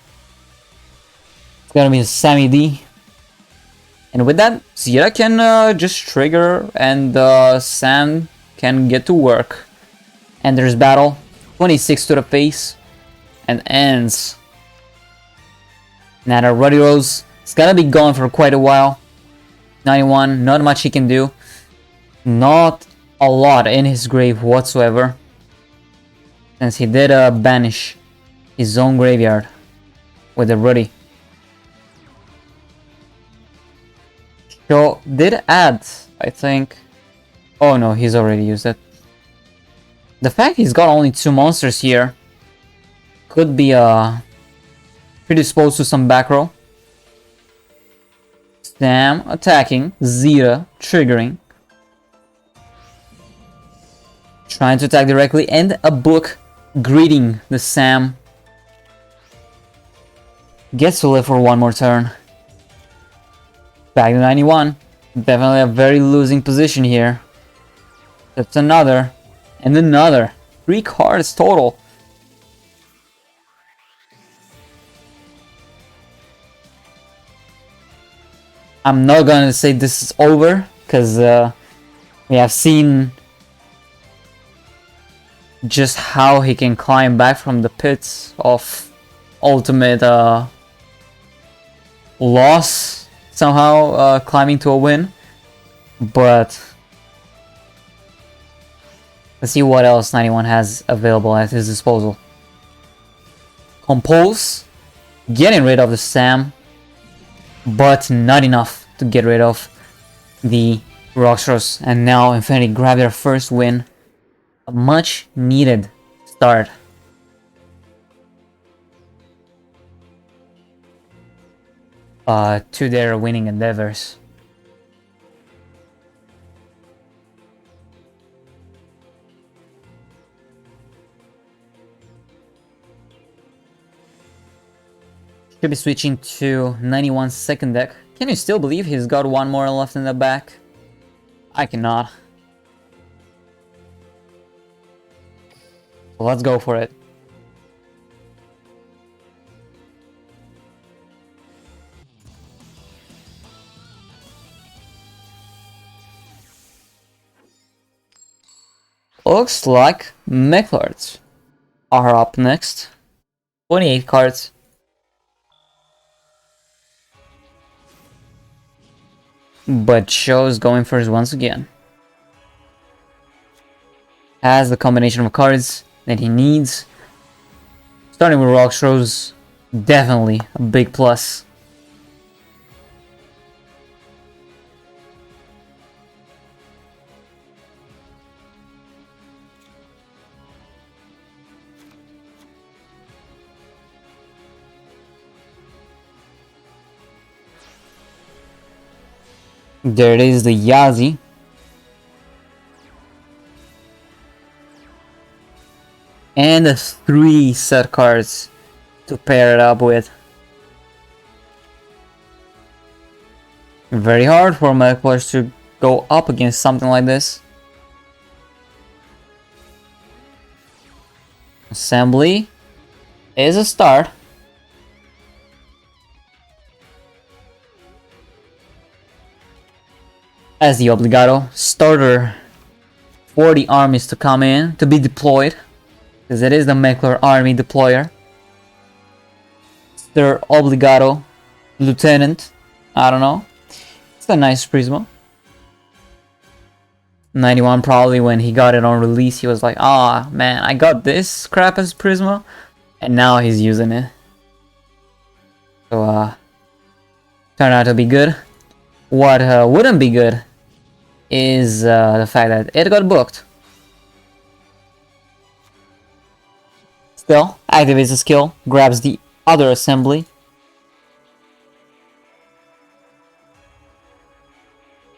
It's gonna be a Sammy D. And with that, Zeta can just trigger and Sam can get to work. And there's battle. 26 to the face. And ends. Now the Ruddy Rose is gonna be gone for quite a while. 91, not much he can do. Not a lot in his grave whatsoever. Since he did banish his own graveyard with the Ruddy. So did add, I think. Oh no, he's already used it. The fact he's got only 2 monsters here could be predisposed to some back row. Sam attacking, Zeta triggering. Trying to attack directly, and a book greeting the Sam. Gets to live for one more turn. Back to 91. Definitely a very losing position here. That's another. And another. 3 cards total. I'm not gonna say this is over, because we have seen just how he can climb back from the pits of ultimate loss, somehow climbing to a win. But let's see what else 91 has available at his disposal. Compulse, getting rid of the Sam, but not enough to get rid of the Roxros. And now Infinity grab their first win. A much needed start. To their winning endeavors. Should be switching to 91's second deck. Can you still believe he's got one more left in the back? I cannot. Let's go for it. looks like mech cards are up next. 28 cards. But Show's going first once again. Has the combination of cards that he needs. Starting with Rock Show's definitely a big plus. There it is, the HeyZZy. And the 3 set cards to pair it up with. Very hard for mech players to go up against something like this. Assembly is a start. As the Obligado starter for the armies to come in, to be deployed. Because it is the Mechler army deployer. Sir Obligado Lieutenant. I don't know. It's a nice Prisma. 91 probably when he got it on release, he was like, ah man, I got this crap as Prisma. And now he's using it. So, turned out to be good. What wouldn't be good is the fact that it got booked. Still, activates the skill, grabs the other assembly.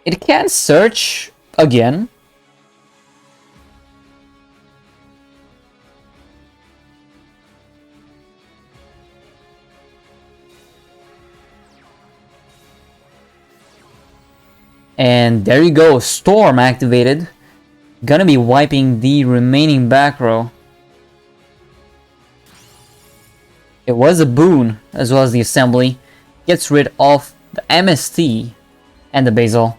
It can search again. And there you go, Storm activated. Gonna be wiping the remaining back row. It was a boon, as well as the assembly. Gets rid of the MST and the Basil.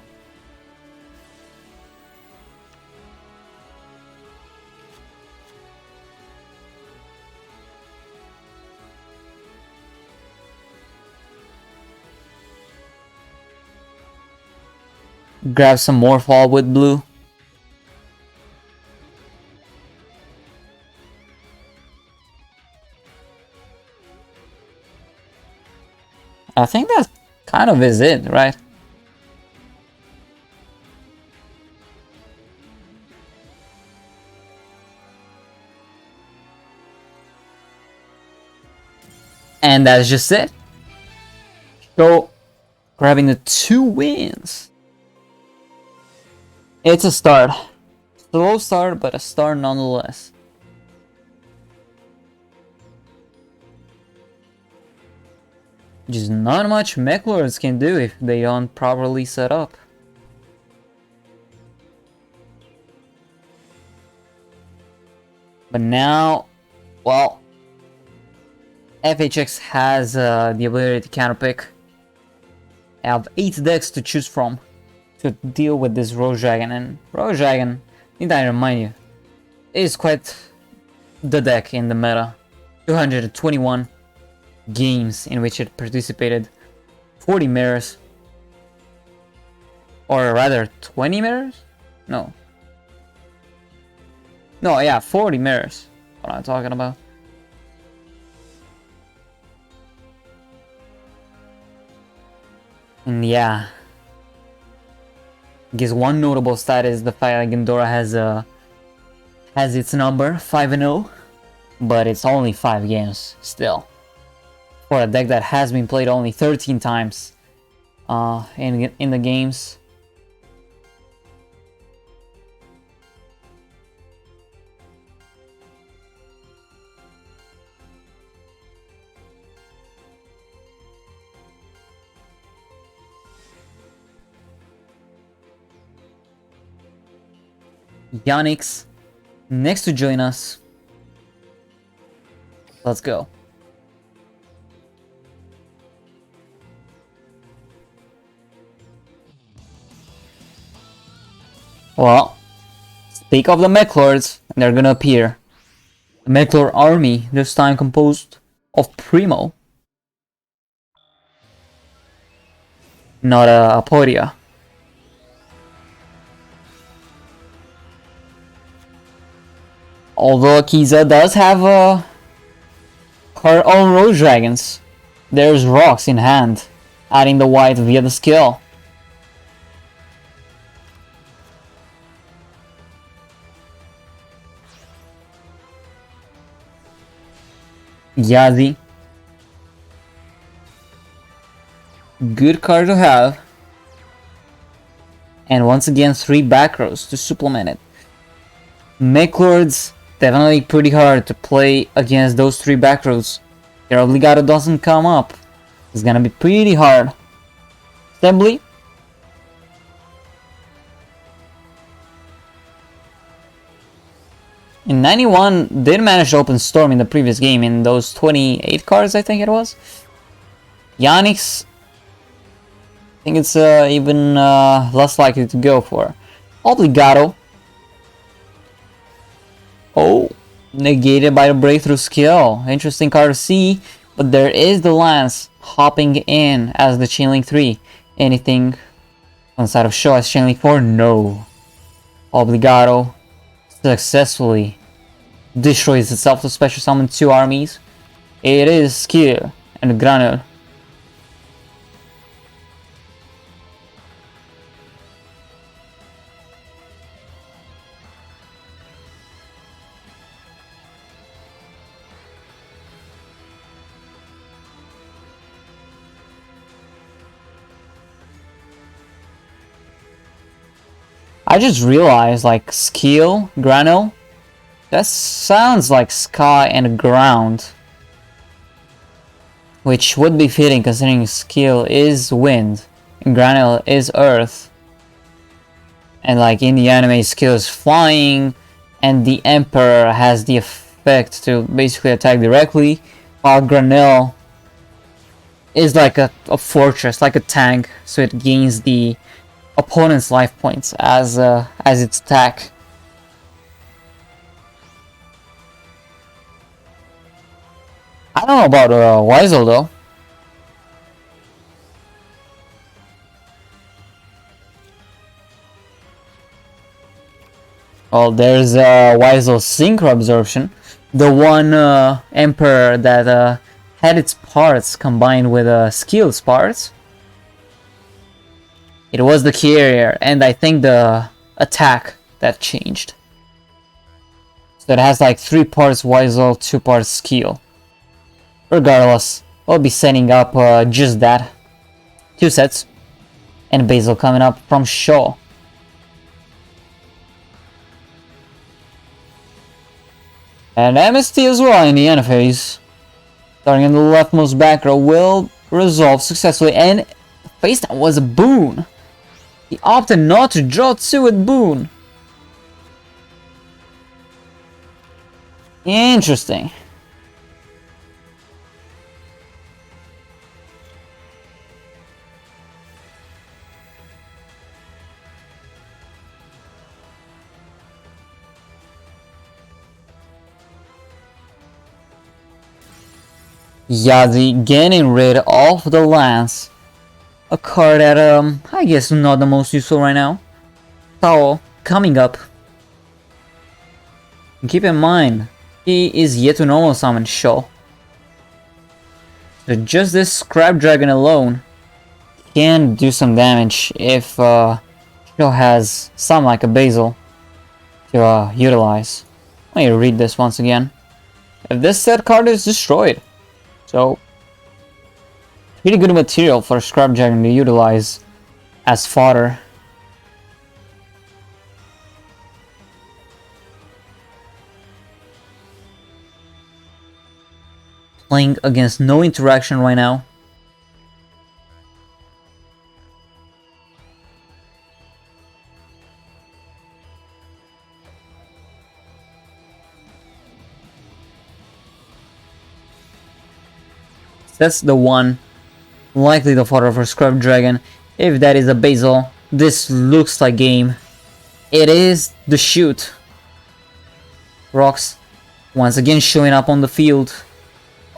Grab some more fall with blue. I think that kind of is it, right? And that's just it. So, grabbing the 2 wins. It's a start. Slow start, but a start nonetheless. Just not much mech lords can do if they aren't properly set up. But now, well, FHX has the ability to counterpick. I have 8 decks to choose from to deal with this Rogue Dragon, and Rogue Dragon, need I remind you, is quite the deck in the meta. 221 games in which it participated, 40 mirrors, or rather 20 mirrors? No, yeah, 40 mirrors, what am I talking about? And yeah, I guess one notable stat is the fact that Ghidorah has its number, 5-0, but it's only 5 games still. For a deck that has been played only 13 times in the games. Yannick's next to join us. Let's go. Well, pick up the mech lords, and they're gonna appear. The mech lord army, this time composed of Primo, not a Aporia. Although HeyZZy does have her own Rose Dragons, there's rocks in hand, adding the white via the skill. HeyZZy. Good card to have. And once again, 3 back rows to supplement it. Mech Lords, definitely pretty hard to play against those 3 back rows. Their Obligado doesn't come up. It's gonna be pretty hard. Assembly. In 91, did manage to open Storm in the previous game in those 28 cards, I think it was. Yanix, I think it's even less likely to go for. Obligado. Oh, negated by the breakthrough skill. Interesting card to see, but there is the Lance hopping in as the Chainlink 3. Anything on the side of show as Chainlink 4? No. Obligado successfully destroys itself to special summon 2 armies. It is skill and Granule. I just realized, like, skill, Granule, that sounds like sky and ground. Which would be fitting considering skill is wind, and Granule is earth. And like in the anime, skill is flying, and the Emperor has the effect to basically attack directly, while Granule is like a fortress, like a tank, so it gains the opponent's life points as its attack. I don't know about HeyZZy though. Well, there's HeyZZy Synchro Absorption, the one Emperor that had its parts combined with Skill's parts. It was the carrier, and I think the attack that changed. So it has like 3 parts HeyZZy, 2 parts skill. Regardless, we'll be setting up just that. 2 sets. And Basil coming up from Shaw. And MST as well in the end phase. Starting in the leftmost back row will resolve successfully, and face down was a boon. He opted not to draw 2 with boon. Interesting. HeyZZy getting rid of the Lance. A card that, I guess not the most useful right now. Tao coming up. And keep in mind, he is yet to normal summon Shaw. So just this Scrap Dragon alone can do some damage if Shaw has something like a Basil to utilize. Let me read this once again. If this set card is destroyed, so pretty good material for Scrap Dragon to utilize as fodder. Playing against no interaction right now. That's the one. Likely the fodder for Scrap Dragon. If that is a Basil, this looks like game. It is the shoot. Rocks once again showing up on the field.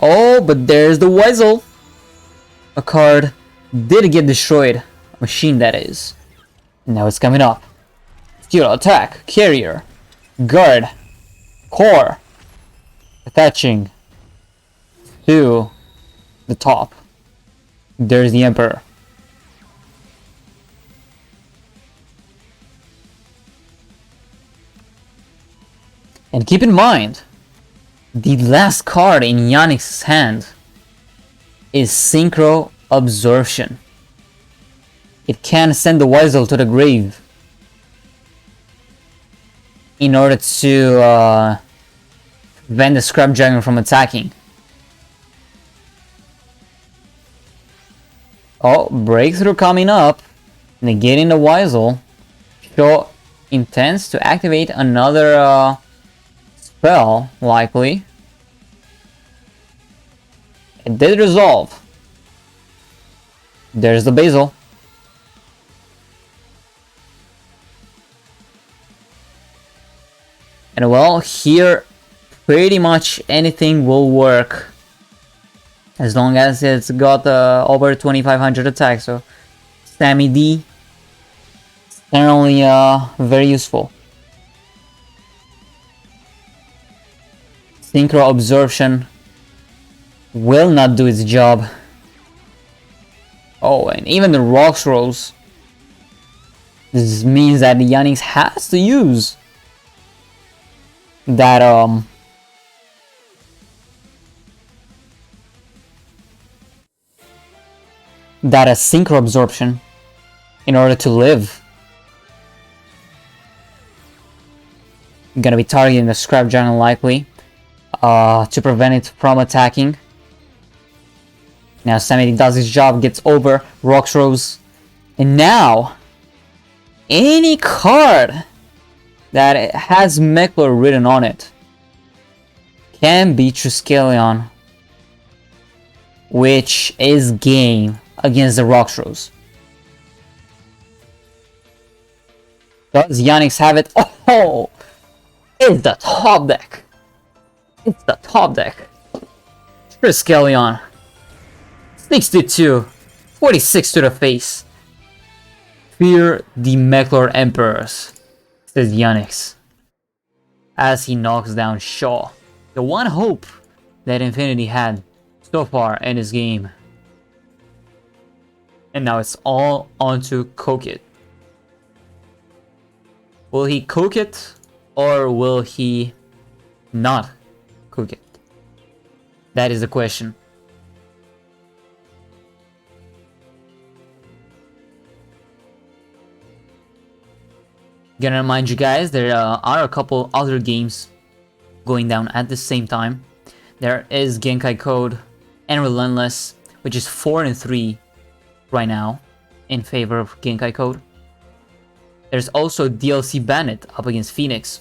Oh, but there's the HeyZZy. A card did get destroyed. A machine, that is. Now it's coming up. Steel attack, carrier, guard, core, attaching to the top. There's the Emperor. And keep in mind, the last card in Yannick's hand is Synchro Absorption. It can send the HeyZZy to the grave in order to prevent the Scrap Dragon from attacking. Oh, breakthrough coming up, negating the HeyZZy. Show intends to activate another spell, likely. It did resolve. There's the Basil. And well, here pretty much anything will work as long as it's got over 2500 attack. So Sammy D, certainly very useful. Synchro Absorption will not do its job. Oh, and even the rocks rolls. This means that Yannick has to use that that a Synchro Absorption in order to live. Gonna be targeting the Scrap Dragon likely to prevent it from attacking. Now Sammy does his job, gets over, rocks rose, and now any card that has Mekler written on it can be Triskelion, which is game against the Rockstros. Does Yannick have it? Oh! It's the top deck! It's the top deck! Triskelion. 62. 46 to the face. Fear the Mekler Emperors, says Yannick, as he knocks down Shaw. The one hope that Infinity had so far in his game. And now it's all onto Cook It. Will he cook it or will he not cook it? That is the question. Gonna remind you guys, there are a couple other games going down at the same time. There is Genkai Code and Relentless, which is 4-3 right now in favor of Genkai Code. There's also DLC Bandit up against Phoenix,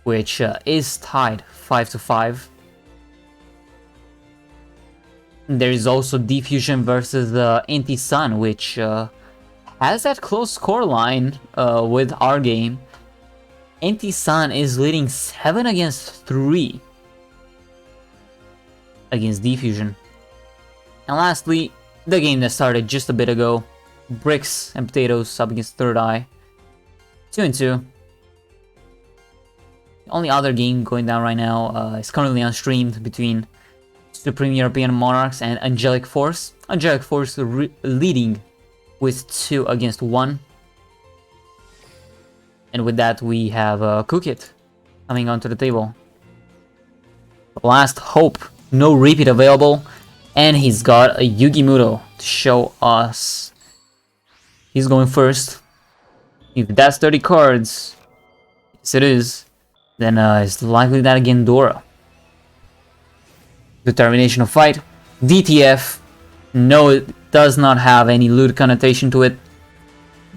which is tied 5-5. There is also Diffusion versus Anti-Sun, which has that close score line with our game. Anti-Sun is leading 7-3 against Diffusion. And lastly, the game that started just a bit ago, Bricks and Potatoes up against Third Eye, 2-2. The only other game going down right now is currently unstreamed between Supreme European Monarchs and Angelic Force. Angelic Force leading with 2-1. And with that, we have Cook It coming onto the table. Last hope, no repeat available, and he's got a Yugi Muto to show us. He's going first. If that's 30 cards, yes it is, then it's likely that again Dora. Determination of Fight, DTF. No, it does not have any loot connotation to it.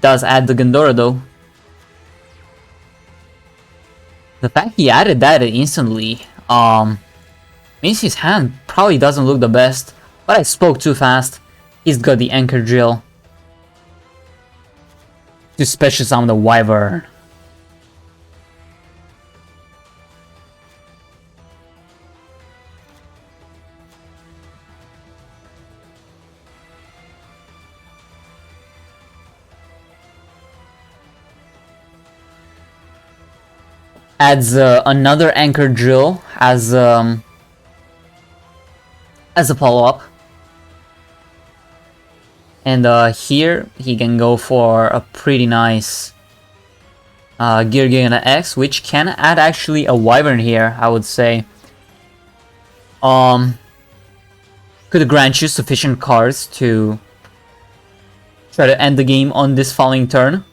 Does add the Gandora though. The fact he added that instantly means his hand probably doesn't look the best, but I spoke too fast. He's got the Anchor Drill to special summon the Wyvern. Adds another anchor drill as a follow-up. And here he can go for a pretty nice Gear Giga X, which can add actually a Wyvern here, I would say. Could grant you sufficient cards to try to end the game on this following turn.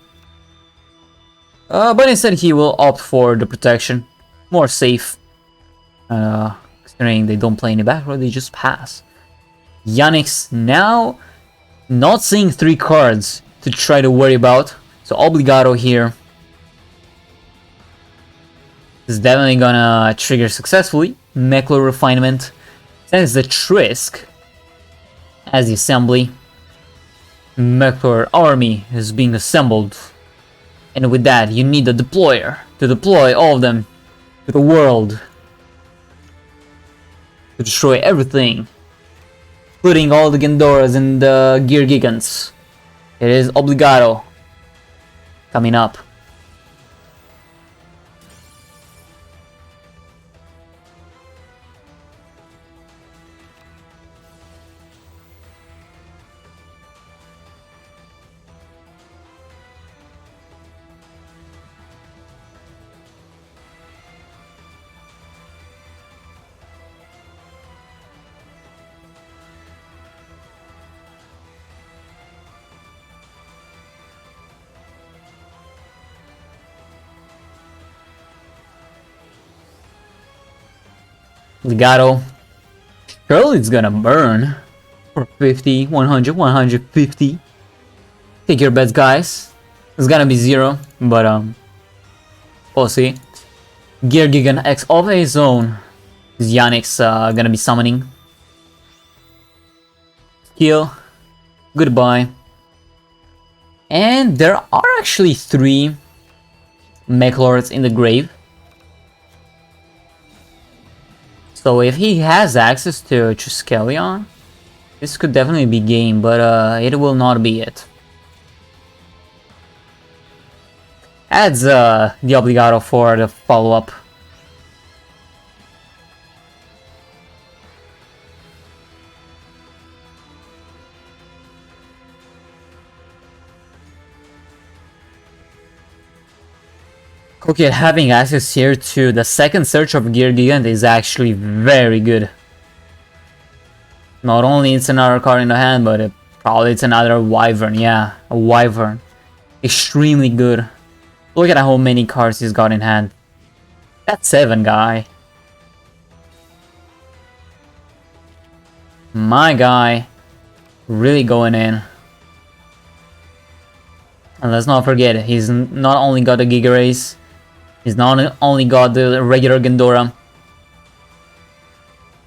But instead he will opt for the protection. More safe. Considering they don't play any back row, they just pass. Yannick's now not seeing 3 cards to try to worry about. So Obligado here is definitely gonna trigger successfully. Meklo Refinement sends the Trisk as the assembly. Meklo army is being assembled. And with that, you need a deployer to deploy all of them to the world. To destroy everything. Including all the Gendoras and the Gear Gigants. It is Obligado coming up. Legato. Surely it's gonna burn for 50, 100, 150. Take your bets, guys. It's gonna be 0, but we'll see. Gear Gigan X of his own. Yannick's gonna be summoning. Kill. Goodbye. And there are actually 3 Mech Lords in the grave. So if he has access to Triskelion, this could definitely be game, but it will not be it. Adds the Obligado for the follow-up. Okay, having access here to the second search of Gear Gigant is actually very good. Not only it's another card in the hand, but probably it's another Wyvern. Yeah, a Wyvern. Extremely good. Look at how many cards he's got in hand. That's 7, guy. My guy. Really going in. And let's not forget, he's not only got the Giga Race, he's not only got the regular Gendora,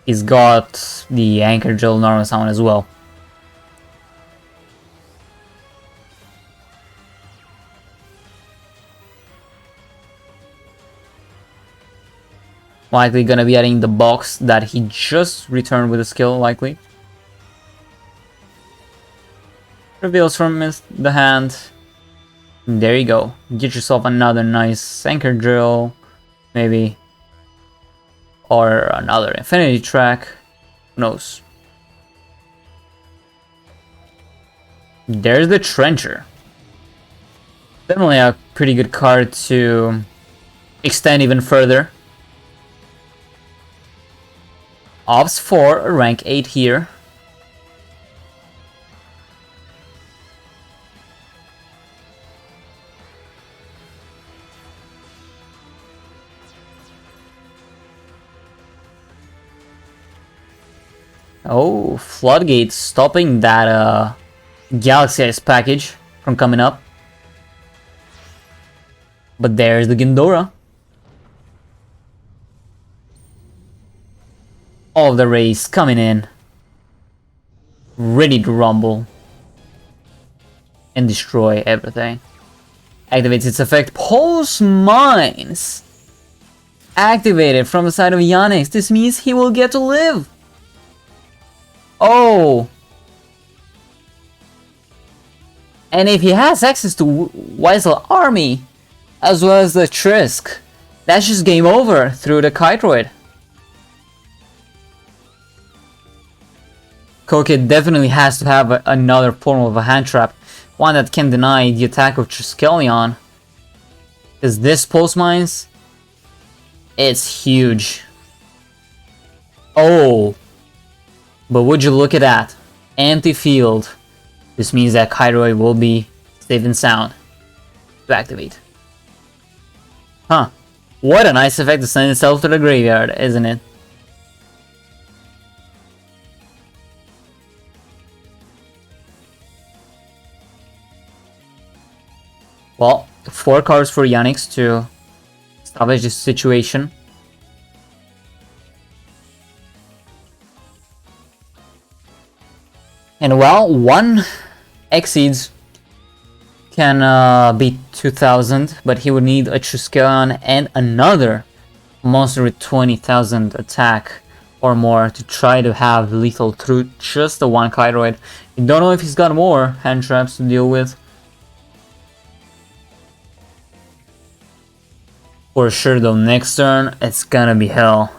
he's got the Anchor Drill normal summon as well. Likely gonna be adding the box that he just returned with a skill, likely. Reveals from the hand. There you go. Get yourself another nice Anchor Drill, maybe. Or another Infinity Track. Who knows? There's the Trencher. Definitely a pretty good card to extend even further. Opts for a rank 8 here. Oh, Floodgate stopping that Galaxy Ice package from coming up. But there's the Gendora. All of the rays coming in. Ready to rumble. And destroy everything. Activates its effect. Pulse Mines. Activated from the side of Yannick. This means he will get to live. Oh! And if he has access to Weisel Army, as well as the Trisk, That's just game over through the Kytroid. Kokid definitely has to have another form of a hand trap. One that can deny the attack of Triskelion. Because this Pulse Mines, it's huge. Oh! But would you look at that? Empty field. This means that Kytroid will be safe and sound to activate. Huh. What a nice effect to send itself to the graveyard, isn't it? Well, 4 cards for Yanix to salvage this situation. And well, 1 Exceeds can beat 2000, but he would need a Triskelion and another monster with 20,000 attack or more to try to have lethal through just the 1 Kyroid. You don't know if he's got more hand traps to deal with. For sure though, next turn, it's gonna be hell.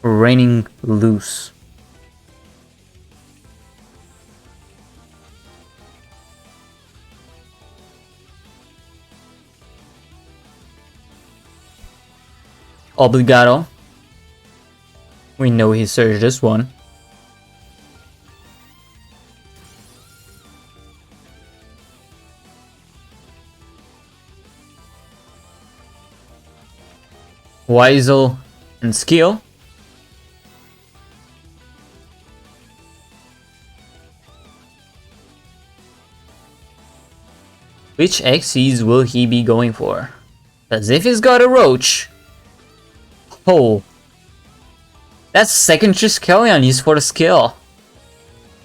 Raining loose. Obligado. We know he searched this one. Weisel and Skill. Which Xyz will he be going for? Because if he's got a Roach... Oh. That's second Triskelion used for the skill.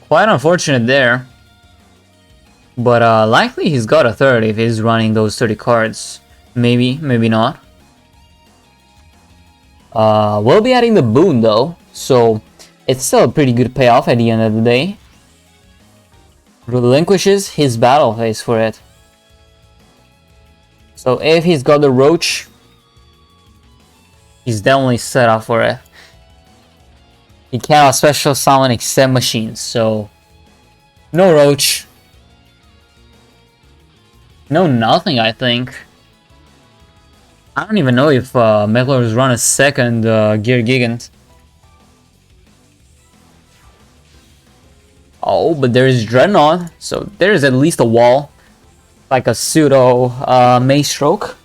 Quite unfortunate there. But likely he's got a third if he's running those 30 cards. Maybe, maybe not. We'll be adding the boon though, so it's still a pretty good payoff at the end of the day. Relinquishes his battle phase for it. So if he's got the Roach, he's definitely set up for it. He cannot special summon except machines, so no Roach. No nothing, I think. I don't even know if Megalor's run a second Gear Gigant. Oh, but there is Dreadnought, so there is at least a wall. Like a pseudo Maze Stroke.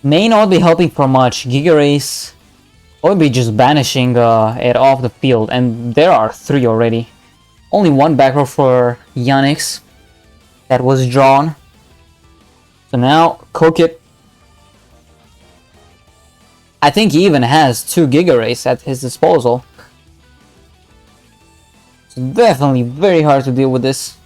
May not be helping for much. Giga Race would be just banishing it off the field, and there are 3 already. Only 1 back row for Yanix that was drawn. So now Kokit, I think he even has 2 Giga Rays at his disposal. So definitely very hard to deal with this.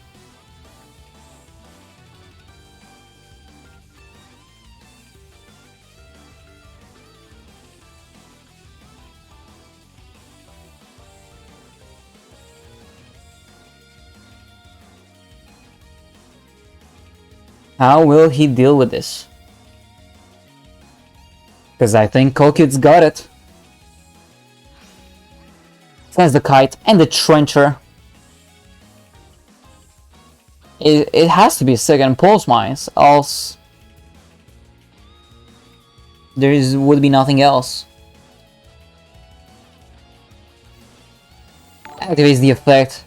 How will he deal with this? Because I think Kokit's got it. Sends the Kite and the Trencher. It has to be a second Pulse Mines, else would be nothing else. Activates the effect.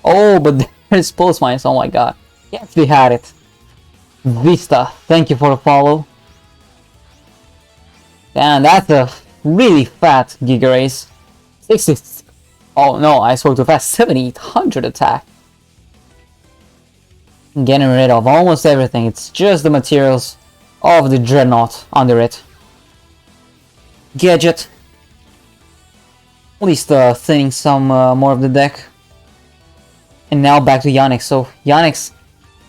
Oh, but there's Pulse Mines, oh my god. Yes, we had it. Vista, thank you for the follow. Damn, that's a really fat Giga Race. 60. Oh no, I spoke too fast. 7800 attack. Getting rid of almost everything. It's just the materials of the Dreadnought under it. Gadget. At least thinning some more of the deck. And now back to Yanix. So Yanix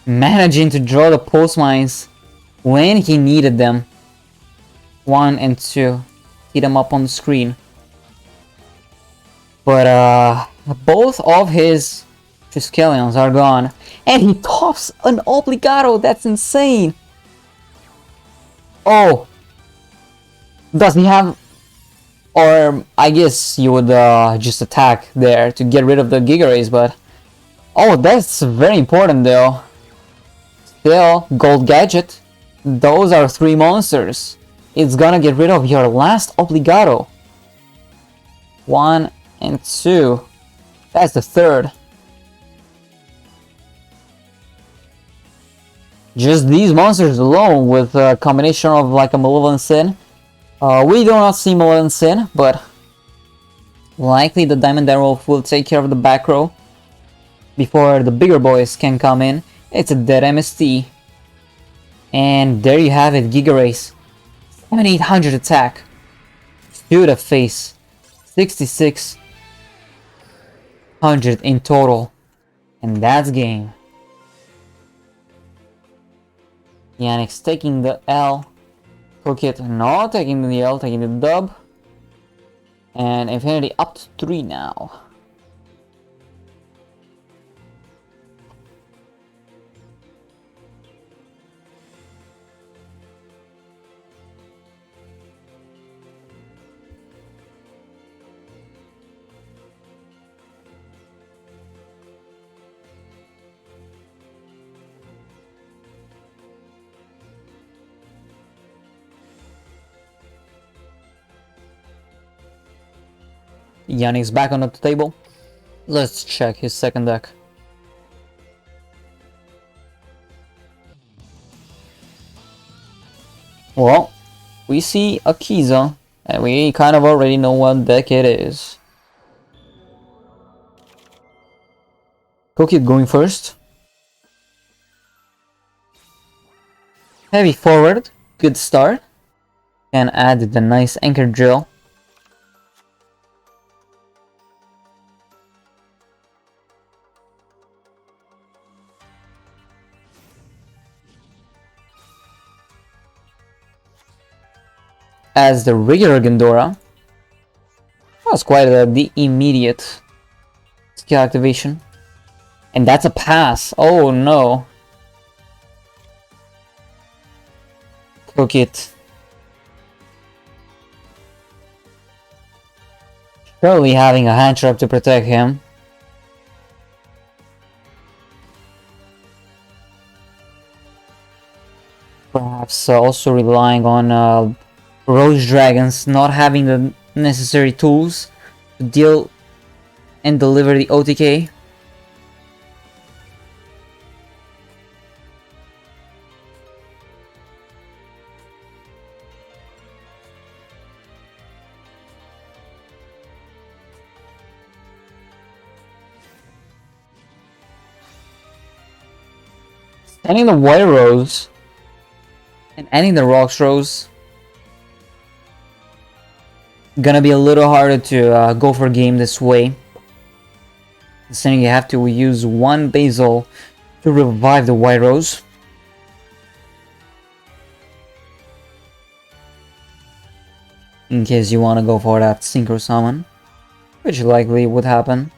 managing to draw the Pulse Mines when he needed them. 1 and 2. See them up on the screen. But both of his Triskelions are gone. And he tops an Obligado. That's insane. Oh! Does he have... Or I guess you would just attack there to get rid of the Giga Rays, but... Oh, that's very important though. Still, Gold Gadget. Those are 3 monsters. It's gonna get rid of your last Obligado. 1 and 2. That's the 3rd. Just these monsters alone with a combination of like a Malevolent Sin. We do not see Malevolent Sin, but likely the Diamond Werewolf will take care of the back row before the bigger boys can come in. It's a dead MST. And there you have it, Giga Rays. 7800 attack. To the face. 6600 in total. And that's game. Yannick's taking the L. Cookit not taking the L, taking the dub. And Infinity up to 3 now. Yannick's back on the table. Let's check his second deck. Well, we see a HeyZZy, and we kind of already know what deck it is. Cookit going first. Heavy forward, good start. Can add the nice anchor drill. As the regular Gendora. That's quite the immediate skill activation. And that's a pass. Oh no. Cookit. Surely having a hand trap to protect him. Perhaps also relying on Rose Dragons not having the necessary tools to deal and deliver the OTK. Ending the White Rose and ending the Rocks Rose. Gonna be a little harder to go for game this way. Saying you have to use 1 Basil to revive the White Rose. In case you want to go for that Synchro Summon, which likely would happen.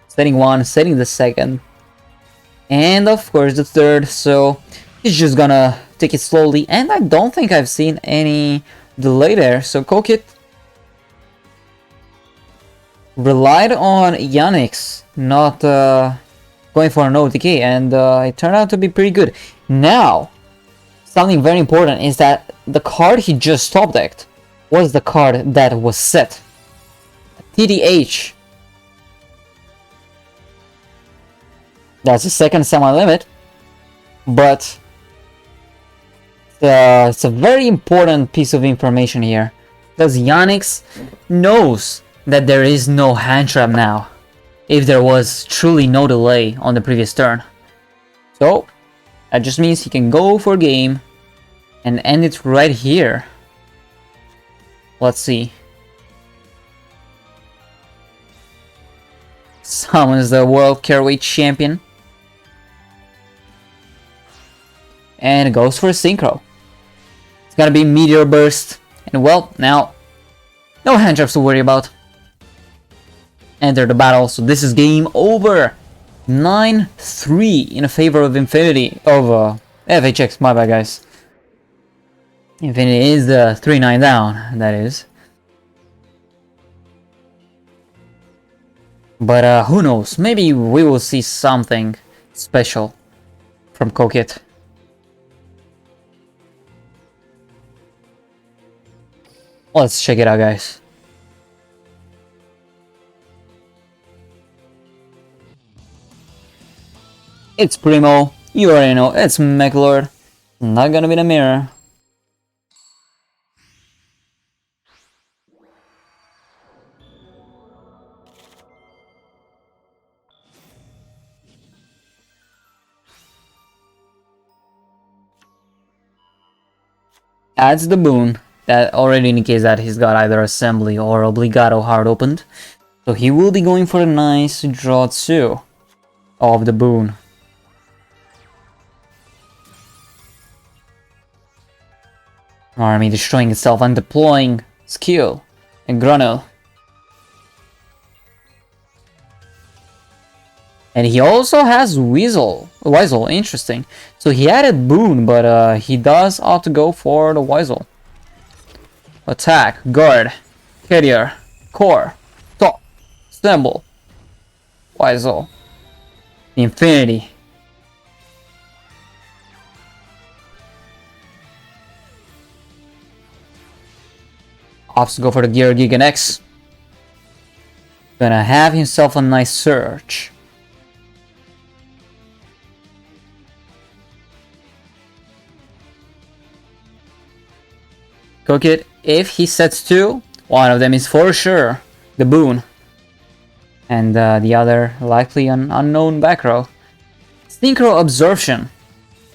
Setting 1, setting the 2nd. And of course the 3rd, so he's just gonna take it slowly, and I don't think I've seen any delay there. So Cookit relied on Yannick's not going for an OTK, and it turned out to be pretty good. Now, something very important is that the card he just top decked was the card that was set. TDH. That's the 2nd semi-limit, but it's a very important piece of information here, because Yannick's knows that there is no hand trap now, if there was truly no delay on the previous turn. So that just means he can go for game and end it right here. Let's see. Summons the World Careweight Champion. And goes for a Synchro. It's gonna be Meteor Burst. And well, now, no hand traps to worry about. Enter the battle, so this is game over. 9-3 in favor of Infinity, of FHX, my bad guys. Infinity is the 3-9 down, that is. But who knows, maybe we will see something special from Kokit. Let's check it out, guys. It's Primo, you already know, it's Mechlord. Not gonna be the mirror. Adds the boon. That already indicates that he's got either Assembly or Obligato hard opened. So he will be going for a nice draw 2 of the boon. Army destroying itself and deploying skill and Grunel. And he also has Weasel, interesting. So he added boon, but he does opt to go for the Weasel. Attack, guard, carrier, core, top, symbol, Weasel, Infinity. Opts to go for the Gear Gigan X. Gonna have himself a nice search. Kokit, if he sets 2, one of them is for sure the boon. And the other likely an unknown back row. Synchro Absorption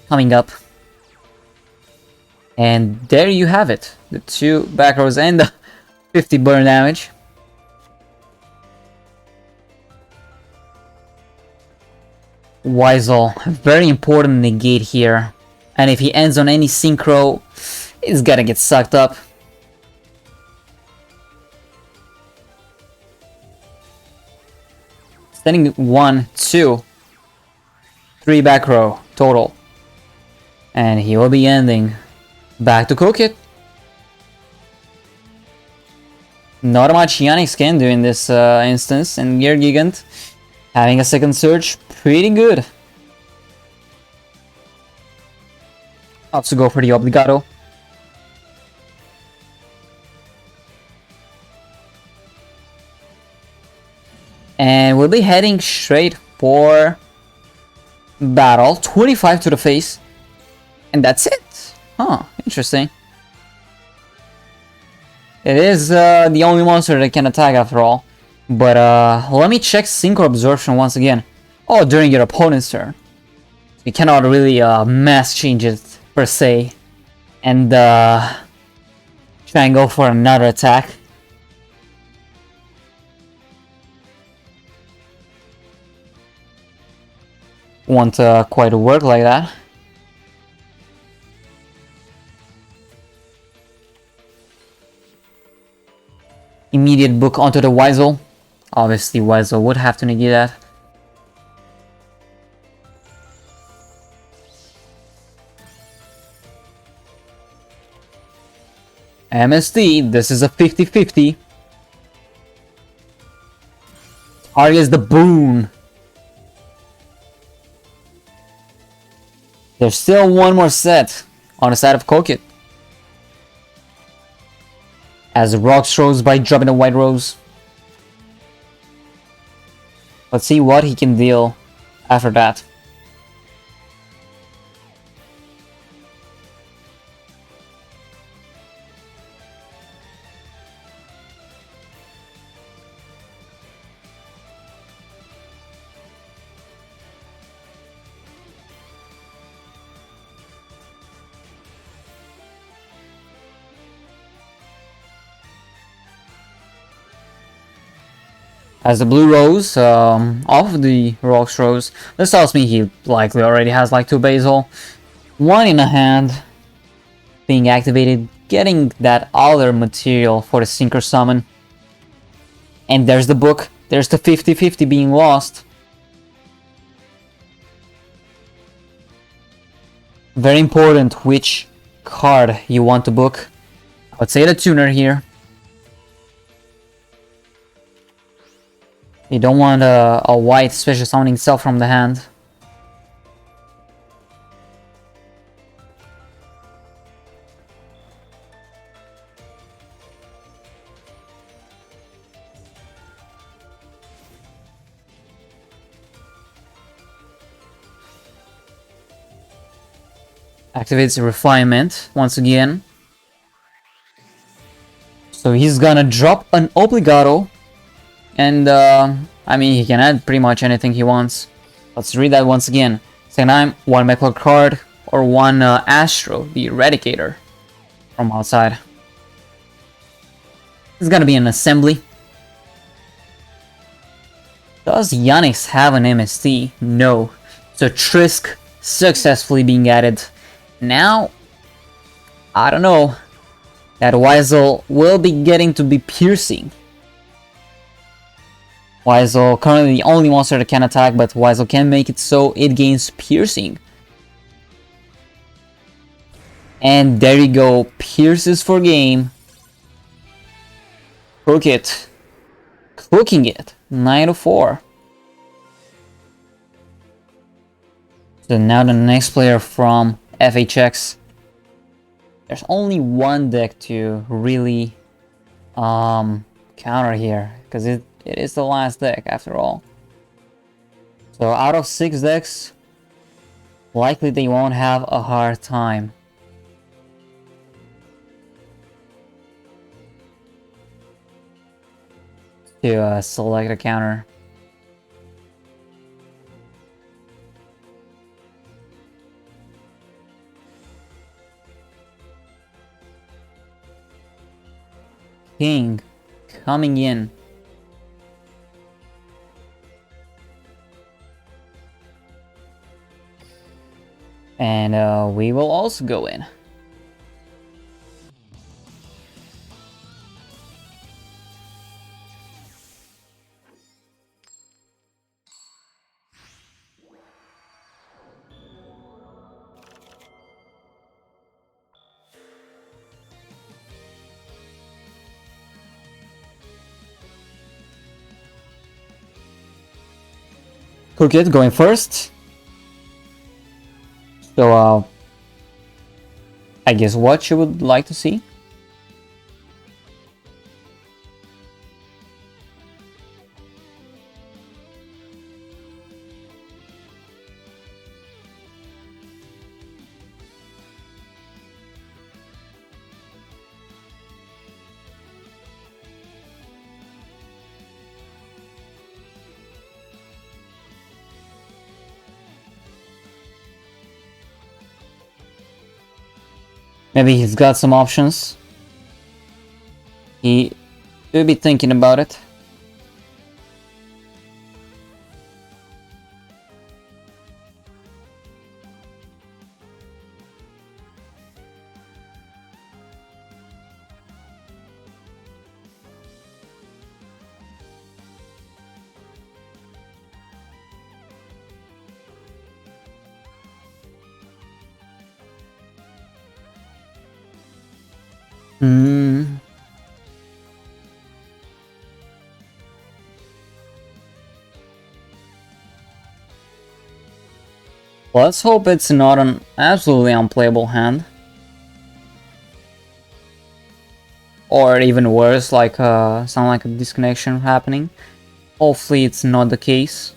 coming up. And there you have it. The 2 back rows and the 50 burn damage. Weasel, very important negate here. And if he ends on any synchro, it's gonna get sucked up. Standing 1, 2, 3 back row total. And he will be ending back to Kokit. Not much Yannick can do in this instance, and Gear Gigant having a second surge, pretty good. Opts to go for the Obligato. And we'll be heading straight for battle. 25 to the face. And that's it. Huh, interesting. It is the only monster that can attack after all. But let me check Synchro Absorption once again. Oh, during your opponent's turn. You cannot really mass change it per se. And try and go for another attack. Won't quite work like that. Immediate book onto the Weasel. Obviously Weasel would have to negate that. MSD, this is a 50-50. Targets the boon. There's still one more set on the side of Kokit. As Rocks rose by dropping a White Rose. Let's see what he can deal after that. As the blue rose, off the Rocks rose, this tells me he likely already has like 2 Basil. 1 in a hand, being activated, getting that other material for the Synchro Summon. And there's the book, there's the 50-50 being lost. Very important which card you want to book. I would say the tuner here. You don't want a white special summoning itself from the hand. Activates Refinement once again. So he's gonna drop an Obligato. And, I mean, he can add pretty much anything he wants. Let's read that once again. Second time, one Metal card or one Astro, the Eradicator, from outside. This is gonna be an assembly. Does Yanix have an MST? No. So Trisk successfully being added. Now, I don't know. That HeyZZy will be getting to be piercing. HeyZZy currently the only monster that can attack, but HeyZZy can make it so it gains piercing. And there you go, pierces for game. Cook it. Cooking it. 9-4. So now the next player from FHX. There's only one deck to really counter here, because it is the last deck after all. So out of 6 decks, likely they won't have a hard time. To select a counter. King coming in. And we will also go in. Crooked going first. So, I guess what you would like to see? Maybe he's got some options. He will be thinking about it. Let's hope it's not an absolutely unplayable hand. Or even worse, like sound like a disconnection happening. Hopefully it's not the case.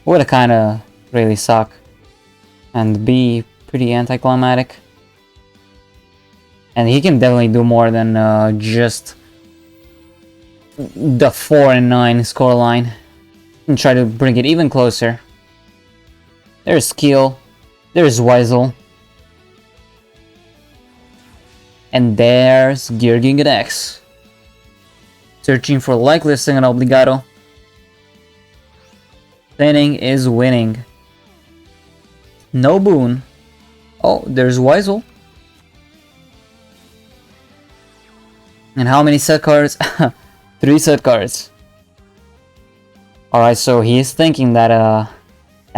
Would kinda really suck. And be pretty anticlimactic. And he can definitely do more than just the 4 and 9 scoreline. And try to bring it even closer. There's skill. There's HeyZZy. And there's Gearging X. Searching for likely second Obligato. Winning is winning. No boon. Oh, there's HeyZZy. And how many set cards? 3 set cards. Alright, so he's thinking that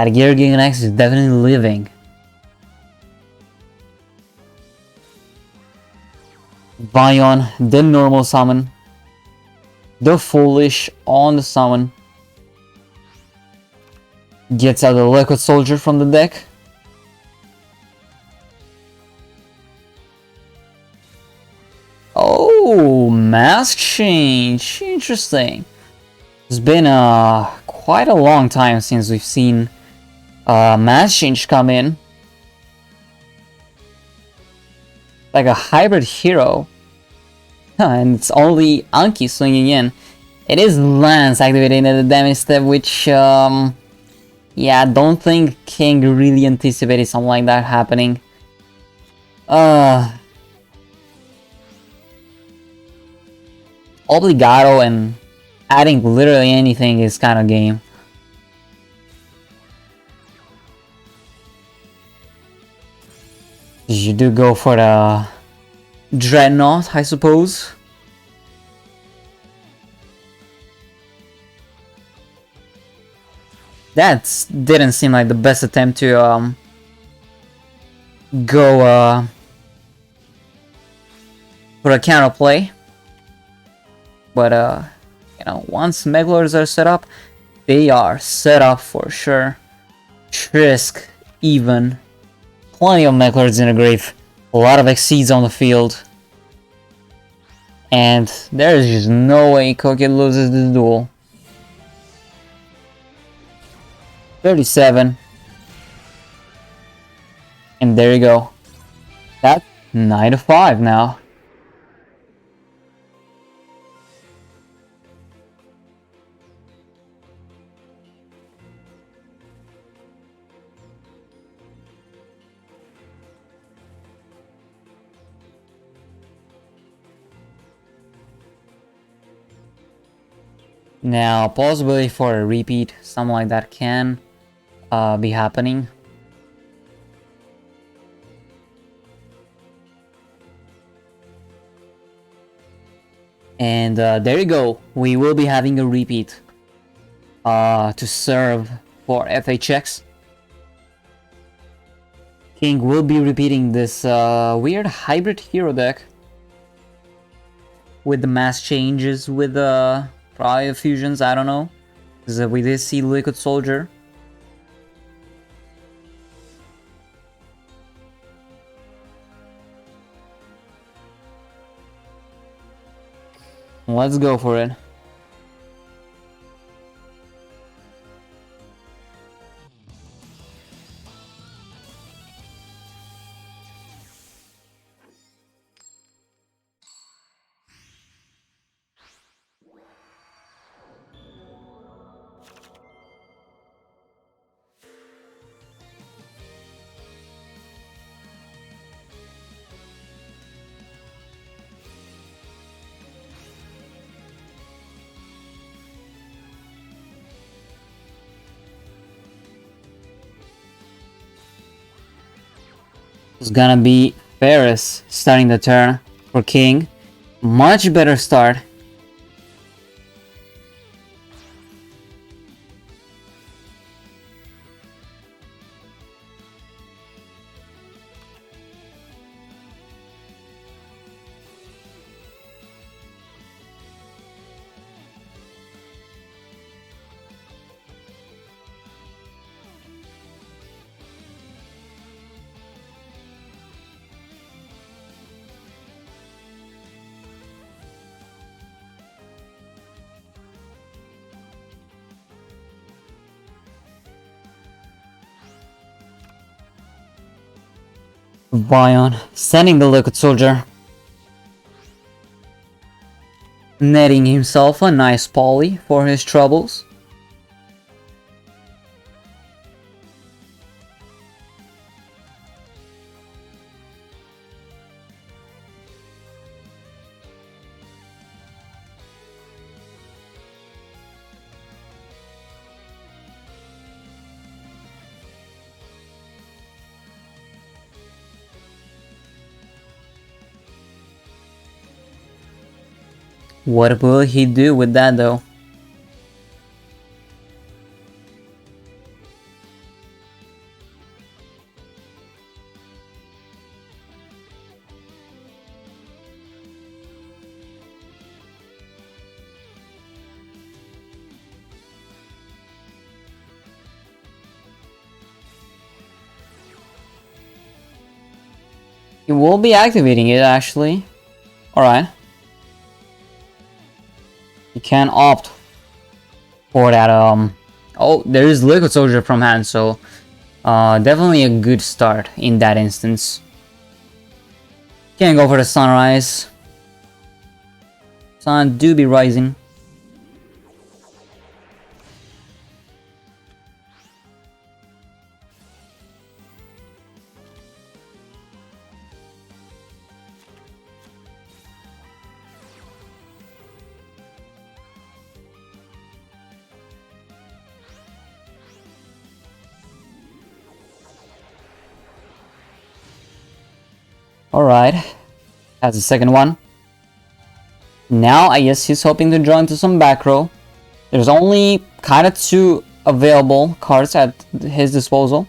That Gear X is definitely living. Vion, the normal summon. The Foolish on the summon. Gets out the Liquid Soldier from the deck. Oh, mask change. Interesting. It's been quite a long time since we've seen mask change come in. Like a hybrid hero. And it's only Anki swinging in. It is Lance activating at the damage step, which, yeah, I don't think King really anticipated something like that happening. Obligado and adding literally anything is kind of game. You do go for the Dreadnought, I suppose. That didn't seem like the best attempt to go for a counterplay. But you know, once Megalords are set up, they are set up for sure. Trisk, even. Plenty of Megalords in the grave. A lot of Exceeds on the field. And there is just no way Koki loses this duel. 37. And there you go. That's 9-5 now. Now, possibility for a repeat, something like that can be happening. And there you go, we will be having a repeat to serve for FHX. King will be repeating this weird hybrid hero deck with the mass changes, with probably fusions, I don't know. Because we did see Liquid Soldier. Let's go for it. It's gonna be Ferris starting the turn for King. Much better start. Vion sending the Liquid Soldier. Netting himself a nice poly for his troubles. What will he do with that though? He will be activating it, actually. Alright. You can opt for that, Oh, there is Liquid Soldier from hand, so... definitely a good start in that instance. Can't go for the Sunrise. Sun do be rising. Alright, that's the second one. Now I guess he's hoping to draw into some back row. There's only kind of 2 available cards at his disposal.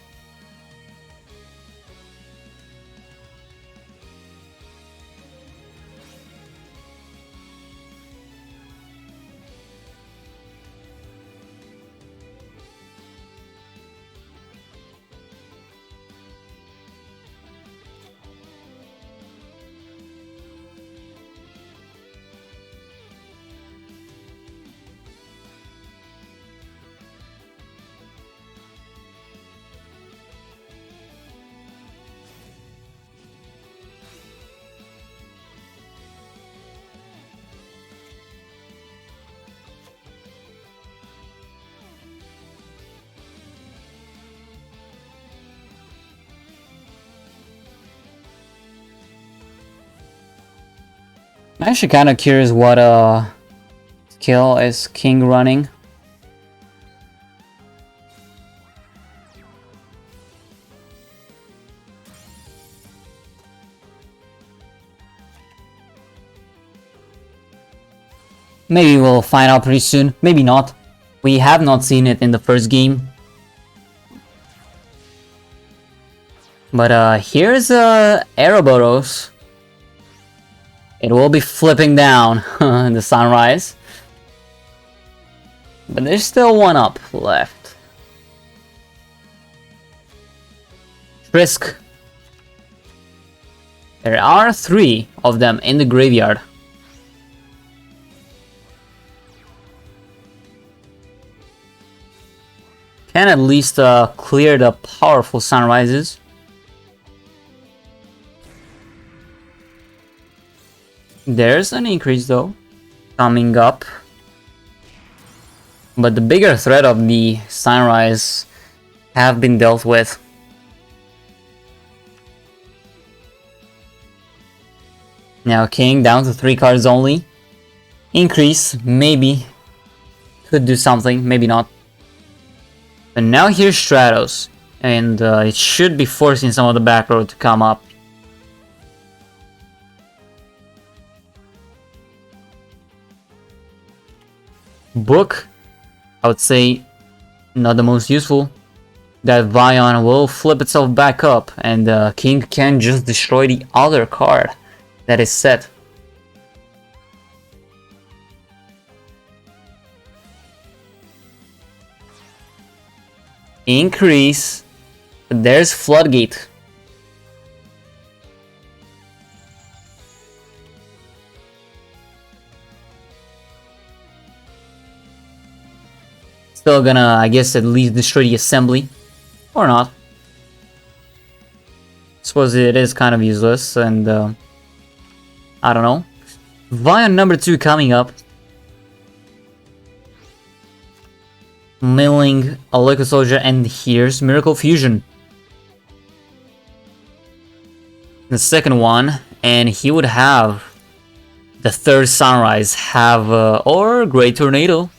I'm actually kind of curious what skill is King running. Maybe we'll find out pretty soon. Maybe not. We have not seen it in the first game. But here's Ouroboros. It will be flipping down in the Sunrise. But there's still one up left. Trisk. There are 3 of them in the graveyard. Can at least clear the powerful Sunrises. There's an increase though, coming up. But the bigger threat of the Sunrise have been dealt with. Now King down to 3 cards only. Increase, maybe. Could do something, maybe not. And now here's Stratos. And it should be forcing some of the back row to come up. Book, I would say, not the most useful. That Vion will flip itself back up, and King can just destroy the other card that is set. Increase. There's Floodgate. Still gonna, I guess, at least destroy the assembly. Or not. Suppose it is kind of useless, and I don't know. Vion number 2 coming up. Milling a Liquid Soldier, and here's Miracle Fusion. The second one, and he would have the 3rd Sunrise, have or Great Tornado.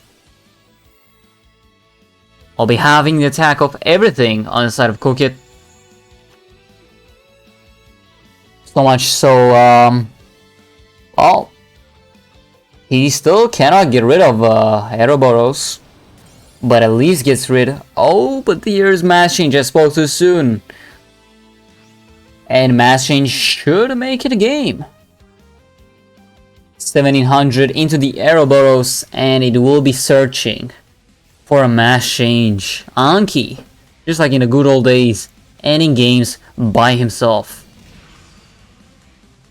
I'll be having the attack of everything on the side of Kokit. So much so, well, he still cannot get rid of Ouroboros, but at least gets rid. Oh, but here's Mass Change. I spoke too soon. And Mass Change should make it a game. 1700 into the Ouroboros, and it will be searching for a Mass Change. Anki, just like in the good old days, ending games by himself.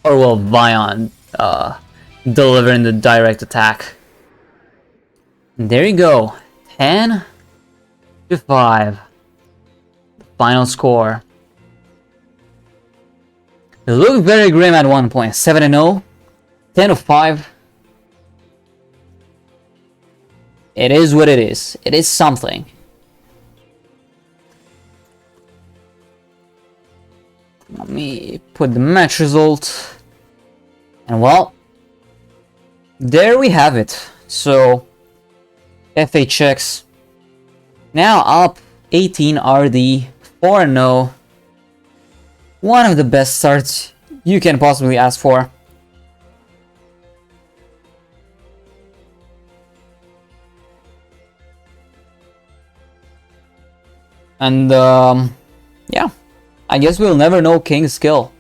Or will Vion delivering the direct attack? And there you go. 10-5. Final score. It looked very grim at one point. 7-0. 10-5. It is what it is. It is something. Let me put the match result. And well, there we have it. So, FHX now up 18 RD, 4-0. One of the best starts you can possibly ask for. And yeah, I guess we'll never know King's skill.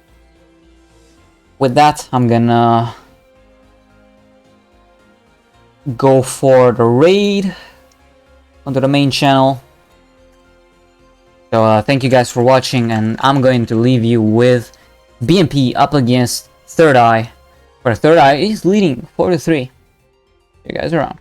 With that, I'm gonna go for the raid onto the main channel. So thank you guys for watching, and I'm going to leave you with BMP up against Third Eye, where Third Eye is leading 4-3. See you guys around.